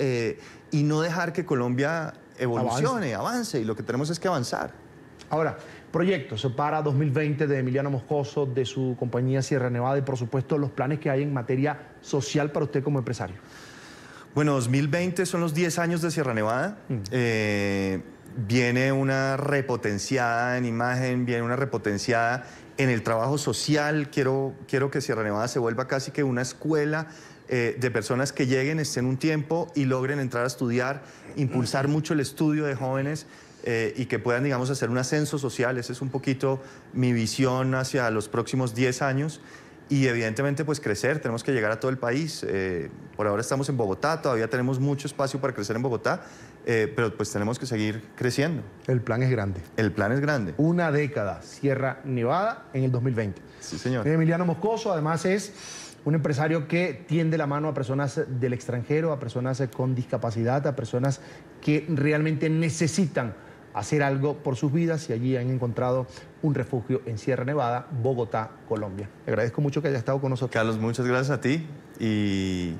y no dejar que Colombia evolucione, avance, y lo que tenemos es que avanzar. Ahora, proyectos para 2020 de Emiliano Moscoso, de su compañía Sierra Nevada y por supuesto los planes que hay en materia social para usted como empresario. Bueno, 2020 son los 10 años de Sierra Nevada. Viene una repotenciada en imagen, viene una repotenciada en el trabajo social. Quiero que Sierra Nevada se vuelva casi que una escuela de personas que lleguen, estén un tiempo y logren entrar a estudiar, impulsar mucho el estudio de jóvenes y que puedan, digamos, hacer un ascenso social. Esa es un poquito mi visión hacia los próximos 10 años. Y evidentemente, pues crecer, tenemos que llegar a todo el país. Por ahora estamos en Bogotá, todavía tenemos mucho espacio para crecer en Bogotá, pero pues tenemos que seguir creciendo. El plan es grande. El plan es grande. Una década, Sierra Nevada en el 2020. Sí, señor. Emiliano Moscoso, además, es un empresario que tiende la mano a personas del extranjero, a personas con discapacidad, a personas que realmente necesitan hacer algo por sus vidas y allí han encontrado un refugio en Sierra Nevada, Bogotá, Colombia. Le agradezco mucho que haya estado con nosotros. Carlos, muchas gracias a ti y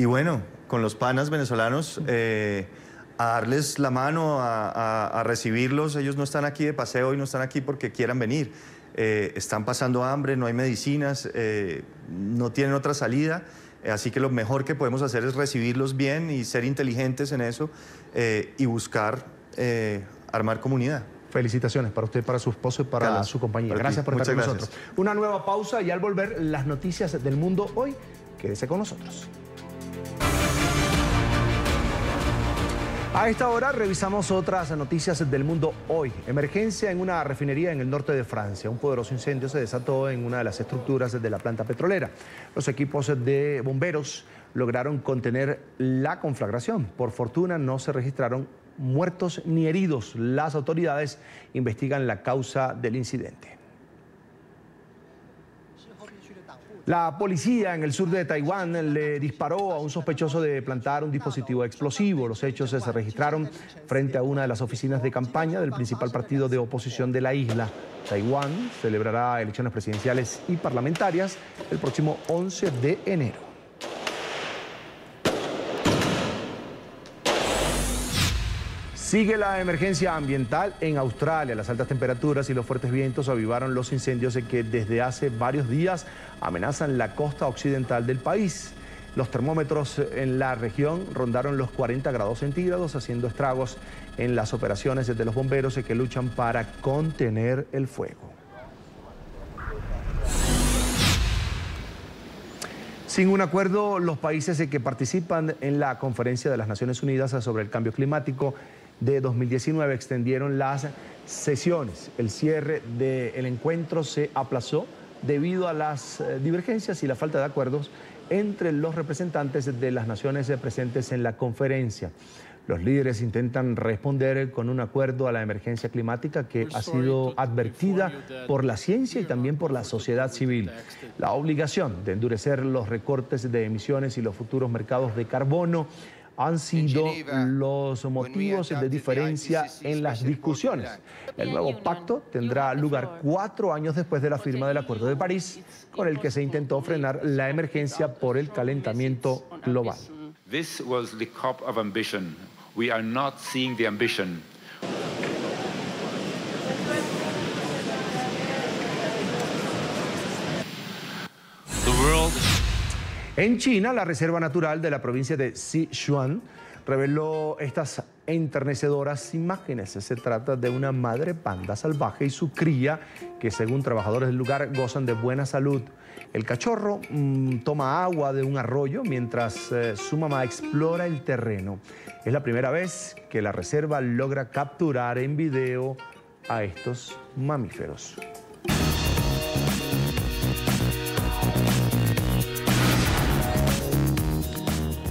bueno, con los panas venezolanos a darles la mano, a recibirlos. Ellos no están aquí de paseo y no están aquí porque quieran venir. Están pasando hambre, no hay medicinas, no tienen otra salida. Así que lo mejor que podemos hacer es recibirlos bien y ser inteligentes en eso y buscar armar comunidad. Felicitaciones para usted, para su esposo y para su compañía. Gracias por estar con nosotros. Una nueva pausa y al volver las noticias del mundo hoy. Quédese con nosotros. A esta hora revisamos otras noticias del mundo hoy. Emergencia en una refinería en el norte de Francia. Un poderoso incendio se desató en una de las estructuras de la planta petrolera. Los equipos de bomberos lograron contener la conflagración. Por fortuna no se registraron muertos ni heridos. Las autoridades investigan la causa del incidente. La policía en el sur de Taiwán le disparó a un sospechoso de plantar un dispositivo explosivo. Los hechos se registraron frente a una de las oficinas de campaña del principal partido de oposición de la isla. Taiwán celebrará elecciones presidenciales y parlamentarias el próximo 11 de enero. Sigue la emergencia ambiental en Australia. Las altas temperaturas y los fuertes vientos avivaron los incendios que desde hace varios días amenazan la costa occidental del país. Los termómetros en la región rondaron los 40 grados centígrados, haciendo estragos en las operaciones de los bomberos que luchan para contener el fuego. Sin un acuerdo, los países que participan en la Conferencia de las Naciones Unidas sobre el Cambio Climático de 2019 extendieron las sesiones. El cierre del encuentro se aplazó debido a las divergencias y la falta de acuerdos entre los representantes de las naciones presentes en la conferencia. Los líderes intentan responder con un acuerdo a la emergencia climática que ha sido advertida por la ciencia y también por la sociedad civil. La obligación de endurecer los recortes de emisiones y los futuros mercados de carbono han sido los motivos de diferencia en las discusiones. El nuevo pacto tendrá lugar 4 años después de la firma del Acuerdo de París, con el que se intentó frenar la emergencia por el calentamiento global. This was the COP of ambition. We are not seeing the ambition. En China, la Reserva Natural de la provincia de Sichuan reveló estas enternecedoras imágenes. Se trata de una madre panda salvaje y su cría que, según trabajadores del lugar, gozan de buena salud. El cachorro toma agua de un arroyo mientras su mamá explora el terreno. Es la primera vez que la reserva logra capturar en video a estos mamíferos.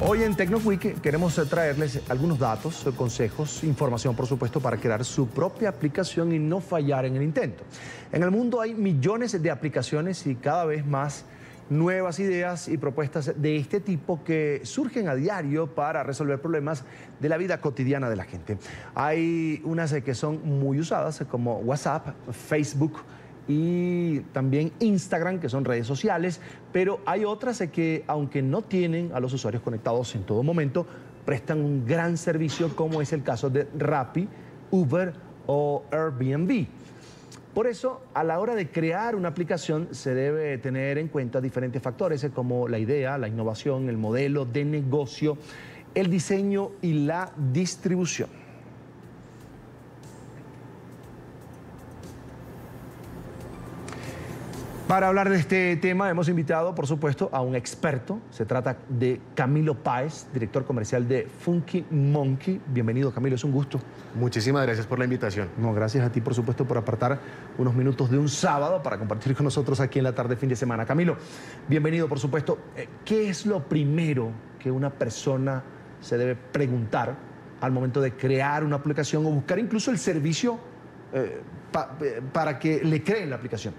Hoy en TecnoQuick queremos traerles algunos datos, consejos, información, por supuesto, para crear su propia aplicación y no fallar en el intento. En el mundo hay millones de aplicaciones y cada vez más nuevas ideas y propuestas de este tipo que surgen a diario para resolver problemas de la vida cotidiana de la gente. Hay unas que son muy usadas como WhatsApp, Facebook y también Instagram, que son redes sociales, pero hay otras que, aunque no tienen a los usuarios conectados en todo momento, prestan un gran servicio, como es el caso de Rappi, Uber o Airbnb. Por eso, a la hora de crear una aplicación, se debe tener en cuenta diferentes factores, como la idea, la innovación, el modelo de negocio, el diseño y la distribución. Para hablar de este tema hemos invitado, por supuesto, a un experto. Se trata de Camilo Páez, director comercial de Funky Monkey. Bienvenido, Camilo, es un gusto. Muchísimas gracias por la invitación. No, gracias a ti, por supuesto, por apartar unos minutos de un sábado para compartir con nosotros aquí en la tarde, fin de semana. Camilo, bienvenido, por supuesto. ¿Qué es lo primero que una persona se debe preguntar al momento de crear una aplicación o buscar incluso el servicio para que le creen la aplicación?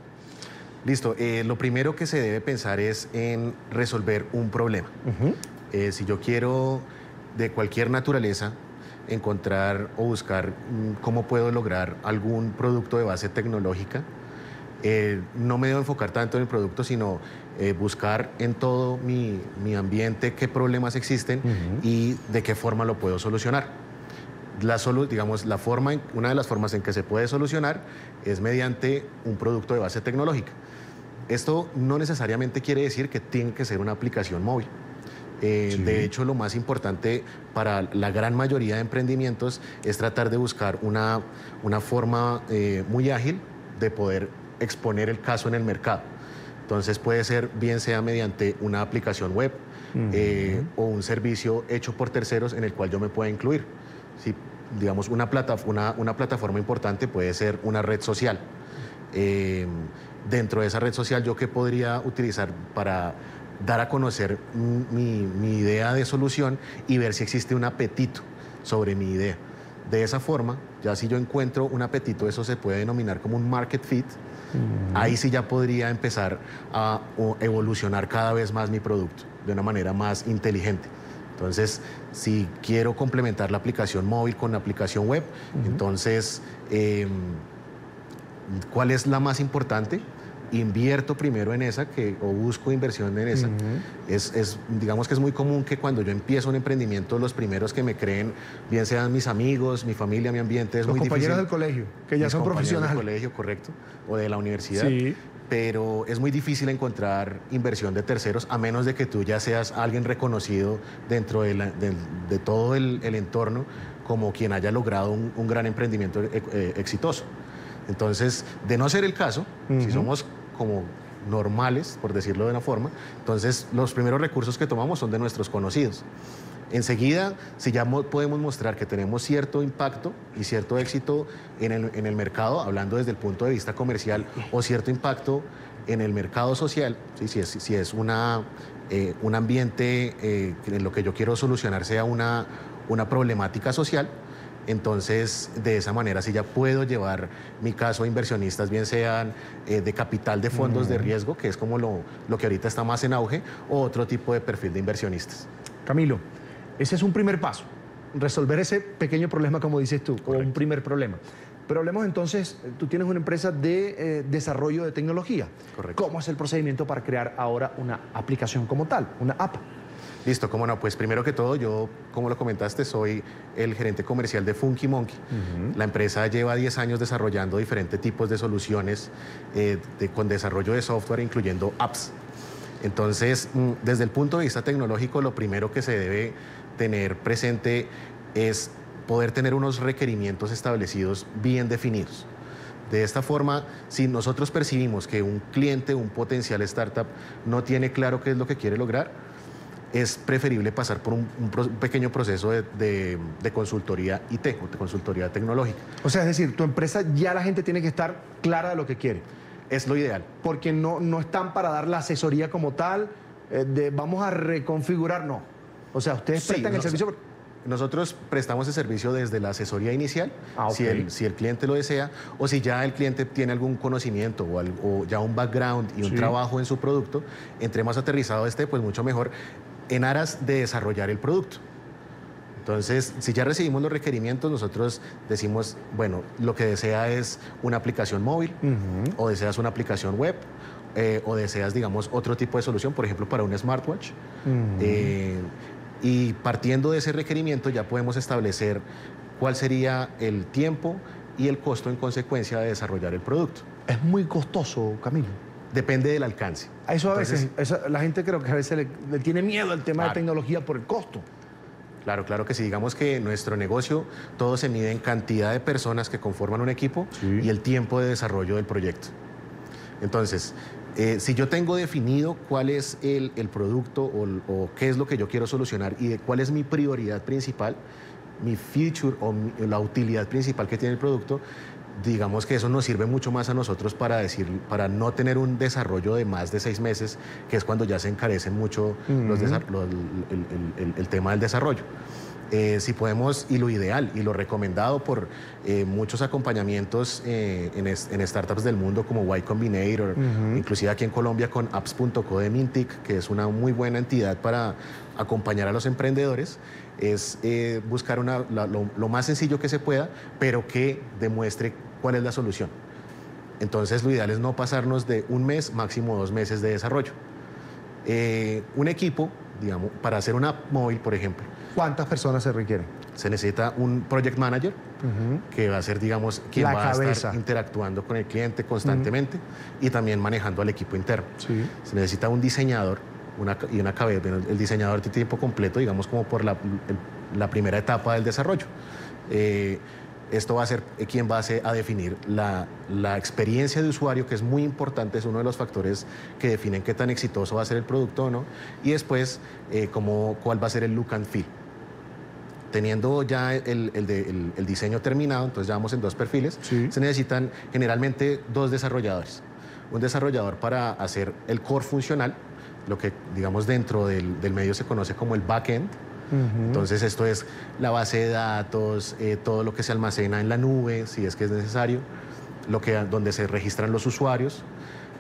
Listo, lo primero que se debe pensar es en resolver un problema. Si yo quiero, de cualquier naturaleza, encontrar o buscar cómo puedo lograr algún producto de base tecnológica, no me debo enfocar tanto en el producto, sino buscar en todo mi ambiente qué problemas existen y de qué forma lo puedo solucionar. Una de las formas en que se puede solucionar es mediante un producto de base tecnológica. Esto no necesariamente quiere decir que tiene que ser una aplicación móvil. De hecho, lo más importante para la gran mayoría de emprendimientos es tratar de buscar una forma muy ágil de poder exponer el caso en el mercado. Entonces puede ser, bien sea mediante una aplicación web o un servicio hecho por terceros en el cual yo me pueda incluir. Si, digamos, una plataforma importante puede ser una red social. Dentro de esa red social, ¿yo qué podría utilizar para dar a conocer mi idea de solución y ver si existe un apetito sobre mi idea? De esa forma, ya si yo encuentro un apetito, eso se puede denominar como un market fit. Ahí sí ya podría empezar a evolucionar cada vez más mi producto de una manera más inteligente. Entonces, si quiero complementar la aplicación móvil con la aplicación web, entonces, ¿cuál es la más importante? Invierto primero en esa o busco inversión en esa. Digamos que es muy común que cuando yo empiezo un emprendimiento, los primeros que me creen, bien sean mis amigos, mi familia, mi ambiente, es muy difícil. Los compañeros del colegio, que ya son profesionales. Del colegio, correcto, o de la universidad. Sí. Pero es muy difícil encontrar inversión de terceros, a menos de que tú ya seas alguien reconocido dentro de todo el entorno como quien haya logrado un gran emprendimiento exitoso. Entonces, de no ser el caso, si somos como normales, por decirlo de una forma, entonces los primeros recursos que tomamos son de nuestros conocidos. Enseguida, si ya podemos mostrar que tenemos cierto impacto y cierto éxito en el mercado, hablando desde el punto de vista comercial, o cierto impacto en el mercado social, ¿sí? si es un ambiente en lo que yo quiero solucionar sea una problemática social, entonces de esa manera sí ya puedo llevar mi caso a inversionistas, bien sean de capital de fondos de riesgo, que es como lo que ahorita está más en auge, o otro tipo de perfil de inversionistas. Camilo, ese es un primer paso, resolver ese pequeño problema, como dices tú, o un primer problema. Pero hablemos entonces, tú tienes una empresa de desarrollo de tecnología. Correcto. ¿Cómo es el procedimiento para crear ahora una aplicación como tal, una app? Listo, cómo no. Pues primero que todo, yo, como lo comentaste, soy el gerente comercial de Funky Monkey. La empresa lleva 10 años desarrollando diferentes tipos de soluciones con desarrollo de software, incluyendo apps. Entonces, desde el punto de vista tecnológico, lo primero que se debe tener presente es poder tener unos requerimientos establecidos bien definidos. De esta forma, si nosotros percibimos que un cliente, un potencial startup, no tiene claro qué es lo que quiere lograr, es preferible pasar por un pequeño proceso de consultoría IT, o de consultoría tecnológica. O sea, es decir, tu empresa ya la gente tiene que estar clara de lo que quiere. Es lo ideal. Porque no están para dar la asesoría como tal, vamos a reconfigurar, no. O sea, ustedes prestan el servicio... Nosotros prestamos el servicio desde la asesoría inicial, si el cliente lo desea, o si ya el cliente tiene algún conocimiento o ya un background y un trabajo en su producto, entre más aterrizado esté, pues mucho mejor, en aras de desarrollar el producto. Entonces, si ya recibimos los requerimientos, nosotros decimos, bueno, lo que desea es una aplicación móvil, o deseas una aplicación web, o deseas, digamos, otro tipo de solución, por ejemplo, para un smartwatch. Y partiendo de ese requerimiento ya podemos establecer cuál sería el tiempo y el costo en consecuencia de desarrollar el producto. ¿Es muy costoso, Camilo? Depende del alcance. A eso a veces, la gente creo que a veces le tiene miedo al tema de tecnología por el costo. Claro, claro que sí. Digamos que nuestro negocio todo se mide en cantidad de personas que conforman un equipo y el tiempo de desarrollo del proyecto. Entonces, si yo tengo definido cuál es el producto o qué es lo que yo quiero solucionar y de cuál es mi prioridad principal, mi feature o la utilidad principal que tiene el producto, digamos que eso nos sirve mucho más a nosotros para no tener un desarrollo de más de 6 meses, que es cuando ya se encarecen mucho el tema del desarrollo. Si podemos, y lo ideal y lo recomendado por muchos acompañamientos en startups del mundo como Y Combinator, inclusive aquí en Colombia con apps.co de Mintic, que es una muy buena entidad para acompañar a los emprendedores, es buscar lo más sencillo que se pueda, pero que demuestre cuál es la solución. Entonces, lo ideal es no pasarnos de 1 mes, máximo 2 meses de desarrollo. Un equipo, digamos, para hacer una app móvil, por ejemplo. ¿Cuántas personas se requieren? Se necesita un project manager que va a ser, digamos, quien va a estar interactuando con el cliente constantemente y también manejando al equipo interno. Se necesita un diseñador una cabeza. El diseñador de tiempo completo, digamos, como por la primera etapa del desarrollo. Esto va a ser quien va a definir la experiencia de usuario, que es muy importante, es uno de los factores que definen qué tan exitoso va a ser el producto o no, y después cuál va a ser el look and feel. Teniendo ya el diseño terminado, entonces ya vamos en 2 perfiles, se necesitan generalmente 2 desarrolladores. Un desarrollador para hacer el core funcional, lo que digamos dentro del medio se conoce como el backend. Entonces esto es la base de datos, todo lo que se almacena en la nube, si es que es necesario, donde se registran los usuarios,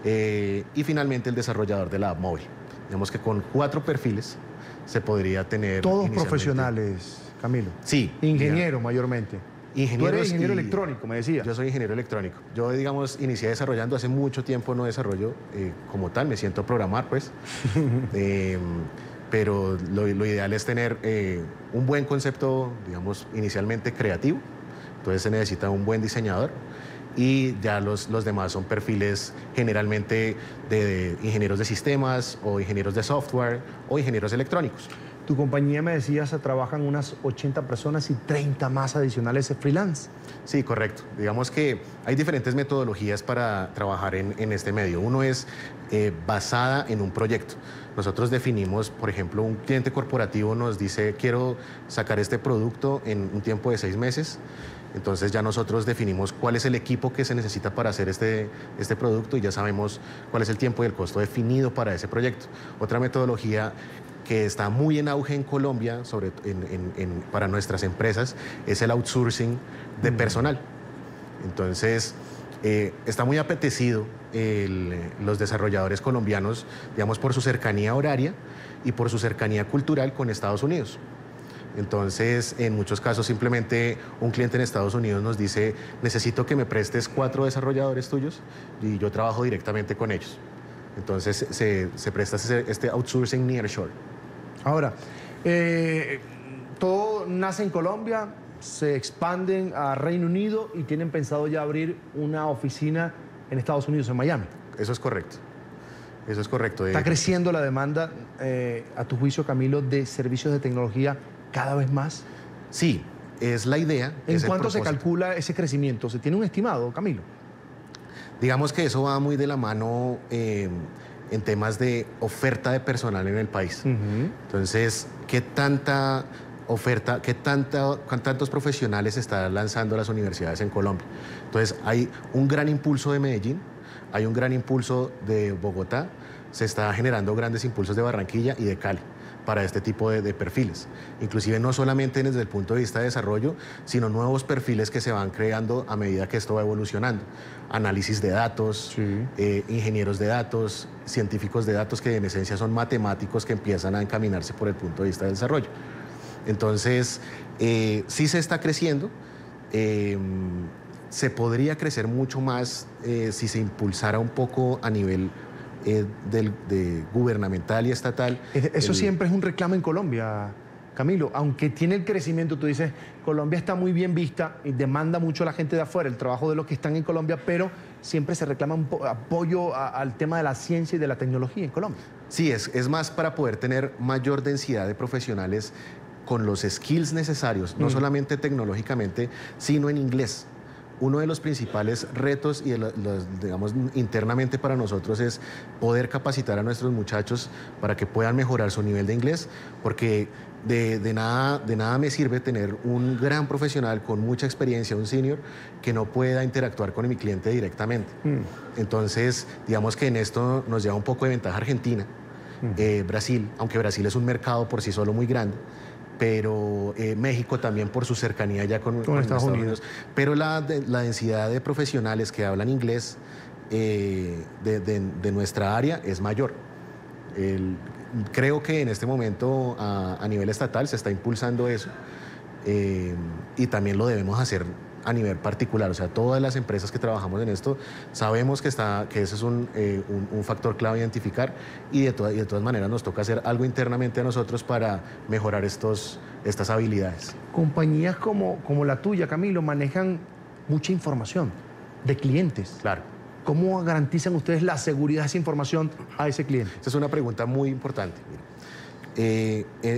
y finalmente el desarrollador de la app móvil. Digamos que con 4 perfiles se podría tener... Todos profesionales, Camilo. Sí. Ingeniero mayormente. Tú eres ingeniero electrónico, me decía. Yo soy ingeniero electrónico. Yo, digamos, inicié desarrollando, hace mucho tiempo no desarrollo como tal, me siento a programar, pues. Pero lo ideal es tener un buen concepto, digamos, inicialmente creativo. Entonces se necesita un buen diseñador y ya los demás son perfiles generalmente de ingenieros de sistemas o ingenieros de software o ingenieros electrónicos. Tu compañía, me decías, trabajan unas 80 personas y 30 más adicionales freelance. Sí, correcto. Digamos que hay diferentes metodologías para trabajar en este medio. Uno es basada en un proyecto. Nosotros definimos, por ejemplo, un cliente corporativo nos dice, quiero sacar este producto en un tiempo de 6 meses. Entonces ya nosotros definimos cuál es el equipo que se necesita para hacer este producto y ya sabemos cuál es el tiempo y el costo definido para ese proyecto. Otra metodología que está muy en auge en Colombia para nuestras empresas es el outsourcing de personal. Entonces, está muy apetecido los desarrolladores colombianos, digamos, por su cercanía horaria y por su cercanía cultural con Estados Unidos. Entonces, en muchos casos, simplemente un cliente en Estados Unidos nos dice, necesito que me prestes 4 desarrolladores tuyos y yo trabajo directamente con ellos. Entonces, se presta este outsourcing nearshore. Ahora, todo nace en Colombia, se expanden a Reino Unido y tienen pensado ya abrir una oficina en Estados Unidos, en Miami. Eso es correcto. Eso es correcto. ¿Está creciendo la demanda, a tu juicio, Camilo, de servicios de tecnología cada vez más? Sí, es la idea. ¿En cuánto se calcula ese crecimiento? ¿Se tiene un estimado, Camilo? Digamos que eso va muy de la mano en temas de oferta de personal en el país. Entonces, ¿qué tanta oferta, cuántos profesionales están lanzando las universidades en Colombia? Entonces, hay un gran impulso de Medellín, hay un gran impulso de Bogotá, se está generando grandes impulsos de Barranquilla y de Cali para este tipo de perfiles. Inclusive no solamente desde el punto de vista de desarrollo, sino nuevos perfiles que se van creando a medida que esto va evolucionando. Análisis de datos, ingenieros de datos, científicos de datos, que en esencia son matemáticos que empiezan a encaminarse por el punto de vista del desarrollo. Entonces, sí se está creciendo. Se podría crecer mucho más si se impulsara un poco a nivel de gubernamental y estatal. Eso siempre es un reclamo en Colombia, Camilo. Aunque tiene el crecimiento, tú dices, Colombia está muy bien vista y demanda mucho a la gente de afuera, el trabajo de los que están en Colombia, pero siempre se reclama un apoyo al tema de la ciencia y de la tecnología en Colombia. Sí, es más para poder tener mayor densidad de profesionales con los skills necesarios, no solamente tecnológicamente, sino en inglés. Uno de los principales retos y digamos, internamente para nosotros es poder capacitar a nuestros muchachos para que puedan mejorar su nivel de inglés, porque de nada me sirve tener un gran profesional con mucha experiencia, un senior, que no pueda interactuar con mi cliente directamente. Entonces, digamos que en esto nos lleva un poco de ventaja Argentina, Brasil, aunque Brasil es un mercado por sí solo muy grande, pero México también por su cercanía ya con Estados Unidos. Pero la densidad de profesionales que hablan inglés de nuestra área es mayor. Creo que en este momento a nivel estatal se está impulsando eso y también lo debemos hacer a nivel particular. O sea, todas las empresas que trabajamos en esto sabemos que ese es un factor clave a identificar y de todas maneras nos toca hacer algo internamente a nosotros para mejorar estas habilidades. Compañías como la tuya, Camilo, manejan mucha información de clientes. Claro. ¿Cómo garantizan ustedes la seguridad de esa información a ese cliente? Esa es una pregunta muy importante.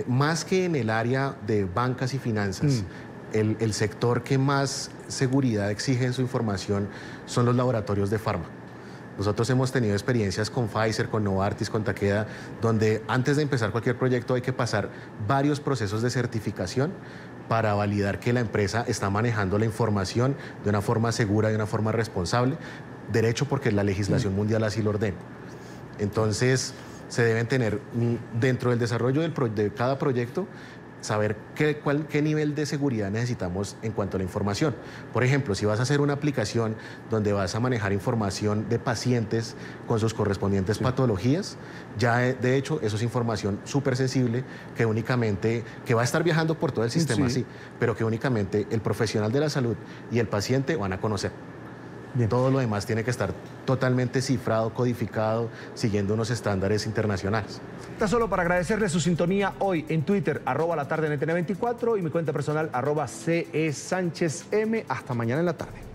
Más que en el área de bancas y finanzas, el sector que más seguridad exige en su información son los laboratorios de farma. Nosotros hemos tenido experiencias con Pfizer, con Novartis, con Takeda, donde antes de empezar cualquier proyecto hay que pasar varios procesos de certificación para validar que la empresa está manejando la información de una forma segura, de una forma responsable, derecho porque la legislación mundial así lo ordena. Entonces, se deben tener, dentro del desarrollo de cada proyecto, saber qué nivel de seguridad necesitamos en cuanto a la información. Por ejemplo, si vas a hacer una aplicación donde vas a manejar información de pacientes con sus correspondientes patologías, ya de hecho eso es información súper sensible que va a estar viajando por todo el sistema, sí, pero que únicamente el profesional de la salud y el paciente van a conocer. Bien. Todo lo demás tiene que estar totalmente cifrado, codificado, siguiendo unos estándares internacionales. Está solo para agradecerle su sintonía hoy en Twitter, @latardenetn24 y mi cuenta personal, @CESánchezM. Hasta mañana en la tarde.